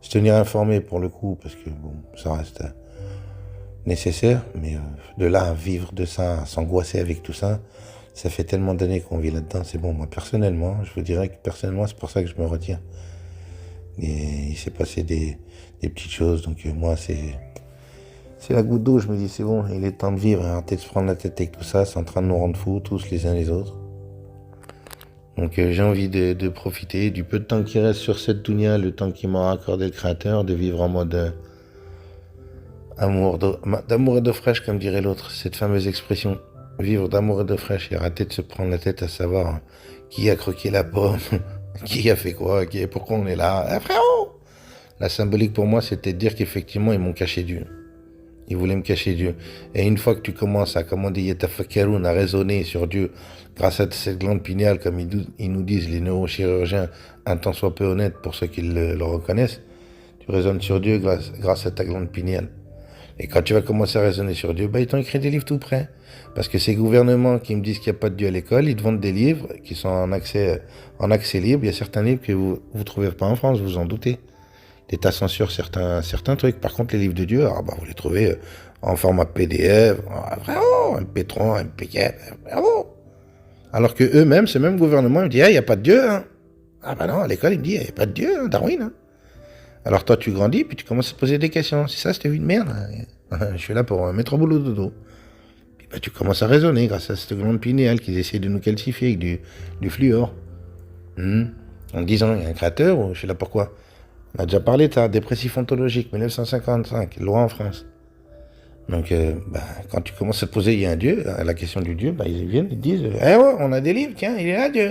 Se tenir informé pour le coup, parce que ça reste nécessaire, mais de là à vivre de ça, à s'angoisser avec tout ça, ça fait tellement d'années qu'on vit là-dedans, c'est bon. Moi, personnellement, je vous dirais que personnellement, c'est pour ça que je me retire. Et il s'est passé des petites choses, donc moi, c'est la goutte d'eau, je me dis, c'est bon, il est temps de vivre, arrêter de se prendre la tête avec tout ça, c'est en train de nous rendre fous, tous les uns les autres. Donc j'ai envie de profiter du peu de temps qui reste sur cette dunya, le temps qu'il m'a accordé le Créateur, de vivre en mode d'amour et d'eau fraîche, comme dirait l'autre, cette fameuse expression, vivre d'amour et d'eau fraîche, et arrêter de se prendre la tête à savoir qui a croqué la pomme, qui a fait quoi, pourquoi on est là. Frérot! La symbolique pour moi, c'était de dire qu'effectivement, ils m'ont caché Dieu. Ils voulaient me cacher Dieu. Et une fois que tu commences à, à raisonner sur Dieu, grâce à cette glande pinéale, comme ils nous disent les neurochirurgiens, un tant soit peu honnêtes pour ceux qui le reconnaissent, tu raisonnes sur Dieu grâce à ta glande pinéale. Et quand tu vas commencer à raisonner sur Dieu, ils t'ont écrit des livres tout près. Parce que ces gouvernements qui me disent qu'il n'y a pas de Dieu à l'école, ils te vendent des livres qui sont en accès libre. Il y a certains livres que vous ne trouvez pas en France, vous en doutez. L'État censure certains trucs. Par contre, les livres de Dieu, vous les trouvez en format PDF, vraiment, MP3, MP4, bravo. Alors que eux-mêmes, ce même gouvernement, ils me disent, il n'y a pas de Dieu. Hein. Ah bah non, à l'école, il me dit, il n'y a pas de Dieu, hein, Darwin. Hein. Alors toi, tu grandis, puis tu commences à te poser des questions. C'est ça, cette vie de merde. Je suis là pour mettre au boulot dodo. Puis bah, tu commences à raisonner grâce à cette glande pinéale qu'ils essaient de nous calcifier avec du fluor. En disant, il y a un créateur, ou je suis là pourquoi. On a déjà parlé de ça, dépressif ontologique, 1955, loi en France. Donc, quand tu commences à te poser, il y a un Dieu, la question du Dieu, ils viennent, ils te disent, eh ouais, on a des livres, tiens, il est là, Dieu.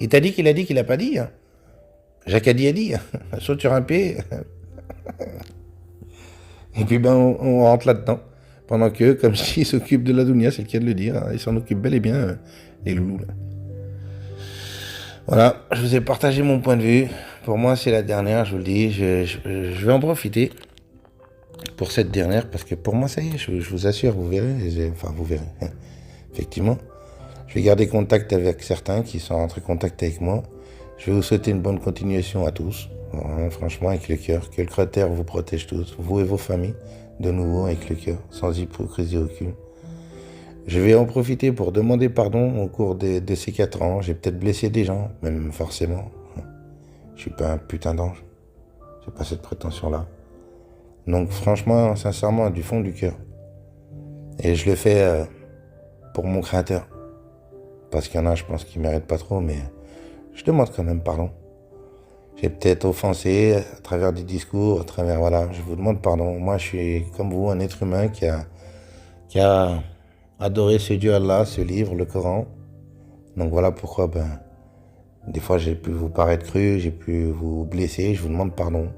Il t'a dit qu'il a pas dit. Hein. Jacques a dit. Saute sur un pied. Et puis, on rentre là-dedans. Pendant que, comme je dis, ils s'occupent de la dounia, c'est le cas de le dire. Hein, ils s'en occupent bel et bien, les loulous, là. Voilà, je vous ai partagé mon point de vue. Pour moi, c'est la dernière, je vous le dis. Je vais en profiter pour cette dernière, parce que pour moi, ça y est, je vous assure, vous verrez. Enfin, vous verrez. Effectivement. Je vais garder contact avec certains qui sont rentrés en contact avec moi. Je vais vous souhaiter une bonne continuation à tous. Franchement, avec le cœur. Que le cratère vous protège tous, vous et vos familles, de nouveau avec le cœur, sans hypocrisie aucune. Je vais en profiter pour demander pardon au cours de ces 4 ans. J'ai peut-être blessé des gens, même forcément. Je suis pas un putain d'ange. J'ai pas cette prétention-là. Donc franchement, sincèrement, du fond du cœur. Et je le fais pour mon créateur. Parce qu'il y en a, je pense, qui méritent pas trop, mais je demande quand même pardon. J'ai peut-être offensé à travers des discours, à travers, voilà, je vous demande pardon. Moi, je suis comme vous, un être humain qui a adoré ce Dieu Allah, ce livre, le Coran. Donc voilà pourquoi, des fois, j'ai pu vous paraître cru, j'ai pu vous blesser, je vous demande pardon.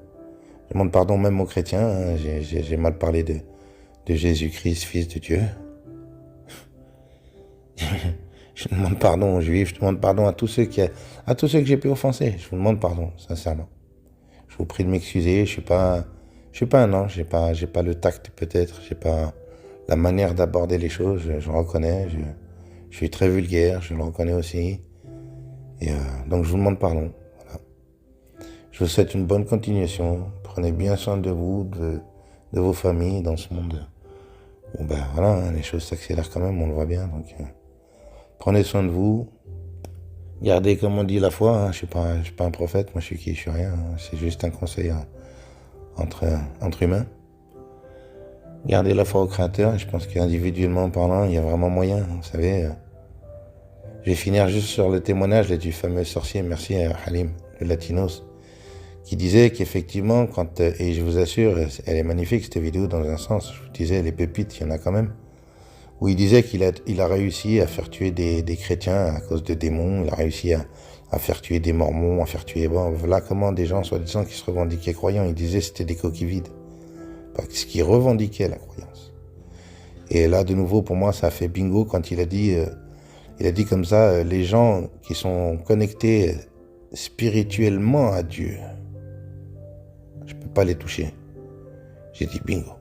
Je demande pardon même aux chrétiens, hein. J'ai mal parlé de Jésus-Christ, fils de Dieu. Je demande pardon aux juifs, je demande pardon à tous ceux que j'ai pu offenser. Je vous demande pardon, sincèrement. Je vous prie de m'excuser, je suis pas un ange, j'ai pas le tact peut-être, j'ai pas la manière d'aborder les choses, je le reconnais, je suis très vulgaire, je le reconnais aussi. Et donc je vous demande pardon. Voilà. Je vous souhaite une bonne continuation. Prenez bien soin de vous, de vos familles dans ce monde. Bon voilà, hein, les choses s'accélèrent quand même, on le voit bien, donc... Prenez soin de vous. Gardez, comme on dit, la foi. Hein. Je suis pas un prophète. Moi, je suis qui? Je suis rien. Hein. C'est juste un conseil entre humains. Gardez la foi au Créateur. Je pense qu'individuellement parlant, il y a vraiment moyen. Vous savez, je vais finir juste sur le témoignage là, du fameux sorcier. Merci à Halim, le Latinos, qui disait qu'effectivement, et je vous assure, elle est magnifique cette vidéo dans un sens. Je vous disais, les pépites, il y en a quand même. Où il disait qu'il a réussi à faire tuer des chrétiens à cause de démons, il a réussi à faire tuer des mormons, à faire tuer... Bon, voilà comment des gens, soi-disant, qui se revendiquaient croyants, ils disaient que c'était des coquilles vides. Parce qu'ils revendiquaient la croyance. Et là, de nouveau, pour moi, ça a fait bingo quand il a dit comme ça, les gens qui sont connectés spirituellement à Dieu, je peux pas les toucher. J'ai dit bingo.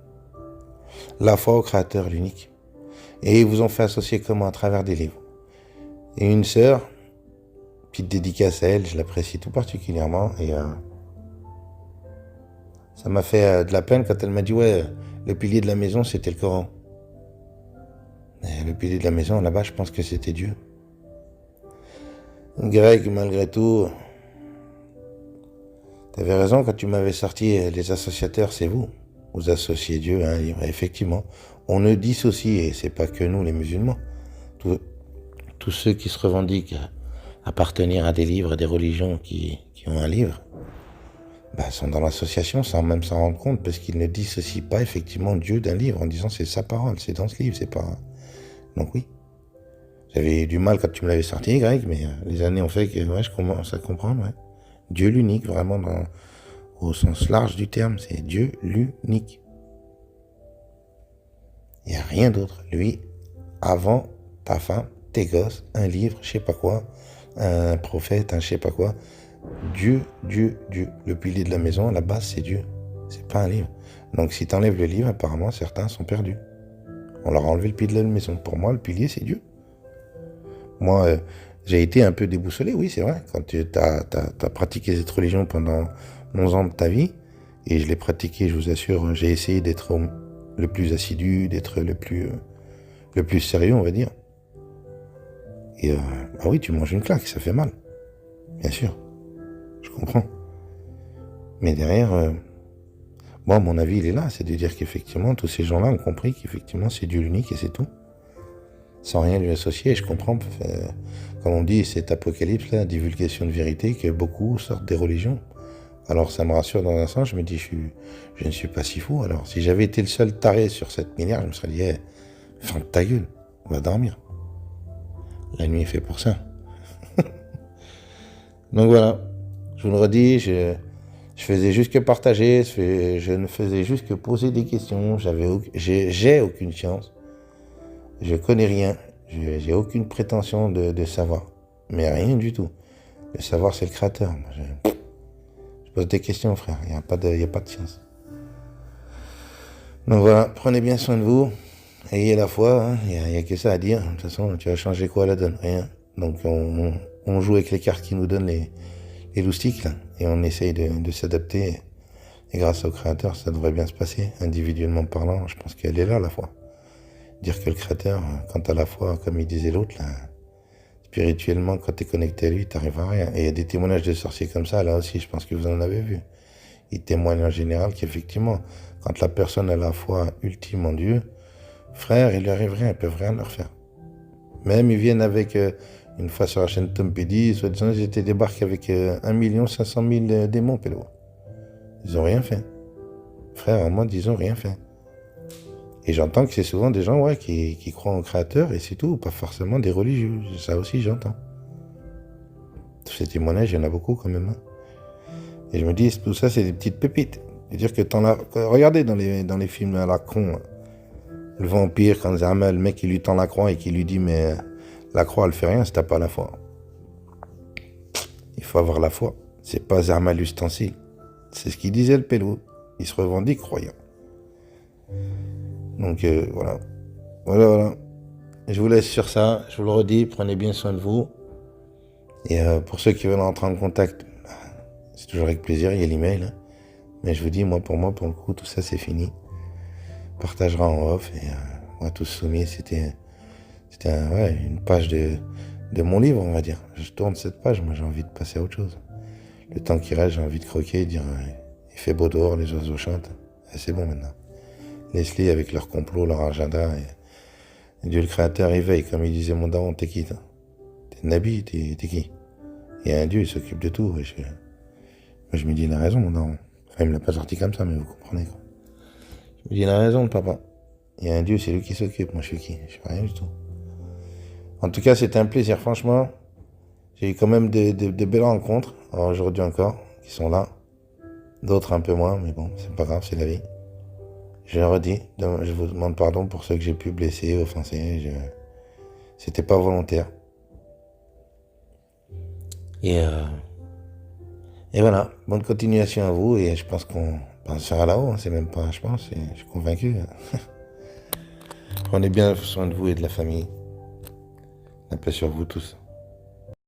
La foi au Créateur, l'unique. Et ils vous ont fait associer comment? À travers des livres. Et une sœur, petite dédicace à elle, je l'apprécie tout particulièrement. Et ça m'a fait de la peine quand elle m'a dit, ouais, le pilier de la maison, c'était le Coran. Et le pilier de la maison, là-bas, je pense que c'était Dieu. Greg, malgré tout, t'avais raison quand tu m'avais sorti les associateurs, c'est vous. Vous associez Dieu à un livre. Et effectivement, on ne dissocie, et c'est pas que nous les musulmans, tous ceux qui se revendiquent appartenir à des livres, à des religions qui ont un livre, sont dans l'association sans même s'en rendre compte, parce qu'ils ne dissocient pas effectivement Dieu d'un livre en disant c'est sa parole, c'est dans ce livre, c'est pas... Donc oui, j'avais eu du mal quand tu me l'avais sorti, Greg, mais les années ont fait que ouais, je commence à comprendre. Ouais. Dieu l'unique, vraiment au sens large du terme, c'est Dieu l'unique. Il n'y a rien d'autre. Lui, avant ta femme, tes gosses, un livre, je sais pas quoi, un prophète, un je sais pas quoi. Dieu, Dieu, Dieu. Le pilier de la maison, à la base, c'est Dieu. C'est pas un livre. Donc si tu enlèves le livre, apparemment, certains sont perdus. On leur a enlevé le pilier de la maison. Pour moi, le pilier, c'est Dieu. Moi, j'ai été un peu déboussolé, oui, c'est vrai. Quand tu as pratiqué cette religion pendant 11 ans de ta vie, et je l'ai pratiqué, je vous assure, j'ai essayé d'être le plus assidu, d'être le plus sérieux, on va dire. Et ah oui, tu manges une claque, ça fait mal. Bien sûr, je comprends. Mais derrière, moi, mon avis, il est là, c'est de dire qu'effectivement, tous ces gens-là ont compris qu'effectivement, c'est Dieu l'unique et c'est tout. Sans rien lui associer, et je comprends, comme on dit, cet apocalypse, là, divulgation de vérité, que beaucoup sortent des religions. Alors ça me rassure dans un sens, je me dis, je ne suis pas si fou. Alors si j'avais été le seul taré sur 7 milliards, je me serais dit, ferme ta gueule, on va dormir. La nuit est faite pour ça. Donc voilà, je vous le redis, je faisais juste que partager, je ne faisais juste que poser des questions, j'ai aucune science, je connais rien, j'ai aucune prétention de savoir, mais rien du tout. Le savoir, c'est le créateur. Moi, je pose des questions, frère, il n'y a pas de science. Donc voilà, prenez bien soin de vous, ayez la foi, hein. Il n'y a que ça à dire. De toute façon, tu vas changer quoi à la donne? Rien. Donc on joue avec les cartes qui nous donnent les loustiques, là, et on essaye de s'adapter. Et grâce au créateur, ça devrait bien se passer. Individuellement parlant, je pense qu'elle est là, la foi. Dire que le créateur, quant à la foi, comme il disait l'autre, là, spirituellement, quand tu es connecté à lui, tu n'arrives à rien. Et il y a des témoignages de sorciers comme ça, là aussi, je pense que vous en avez vu. Ils témoignent en général qu'effectivement, quand la personne a la foi ultime en Dieu, frère, il lui arrive rien, ils peuvent rien leur faire. Même ils viennent avec, une fois sur la chaîne Tom Pedi, soi-disant, ils étaient débarqués avec 1 500 000 démons, pélo. Ils n'ont rien fait. Frère, en mode, ils n'ont rien fait. Et j'entends que c'est souvent des gens qui croient en créateur et c'est tout, pas forcément des religieux. Ça aussi, j'entends. Tous ces témoignages, il y en a beaucoup quand même. Hein. Et je me dis, tout ça, c'est des petites pépites. C'est-à-dire que regardez dans les films à la con, le vampire, quand Zama, le mec, il lui tend la croix et qui lui dit, mais la croix, elle fait rien si t'as pas la foi. Il faut avoir la foi. C'est pas Zama l'ustensile. C'est ce qu'il disait le pélo. Il se revendique croyant. Donc voilà. Voilà. Je vous laisse sur ça. Je vous le redis, prenez bien soin de vous. Et pour ceux qui veulent entrer en contact, c'est toujours avec plaisir, il y a l'email. Hein. Mais je vous dis, pour le coup, tout ça, c'est fini. On partagera en off. Et moi, tout soumis, c'était une page de mon livre, on va dire. Je tourne cette page, moi, j'ai envie de passer à autre chose. Le temps qui reste, j'ai envie de croquer et dire, il fait beau dehors, les oiseaux chantent. Et c'est bon maintenant. Leslie avec leur complot, leur agenda. Et Dieu le créateur, il veille, comme il disait mon daron, t'es qui toi? T'es Nabi, t'es qui? Il y a un Dieu, il s'occupe de tout. Et moi je me dis, il a raison mon daron. Enfin, il me l'a pas sorti comme ça, mais vous comprenez quoi. Je me dis, il a raison le papa. Il y a un Dieu, c'est lui qui s'occupe. Moi je suis qui? Je suis rien du tout. En tout cas, c'était un plaisir, franchement. J'ai eu quand même des belles rencontres, aujourd'hui encore, qui sont là. D'autres un peu moins, mais bon, c'est pas grave, c'est la vie. Je le redis, je vous demande pardon pour ceux que j'ai pu blesser, offenser. C'était pas volontaire. Et voilà, bonne continuation à vous. Et je pense qu'on sera là-haut. Hein, c'est même pas, je pense, je suis convaincu. Prenez bien soin de vous et de la famille. La paix sur vous tous.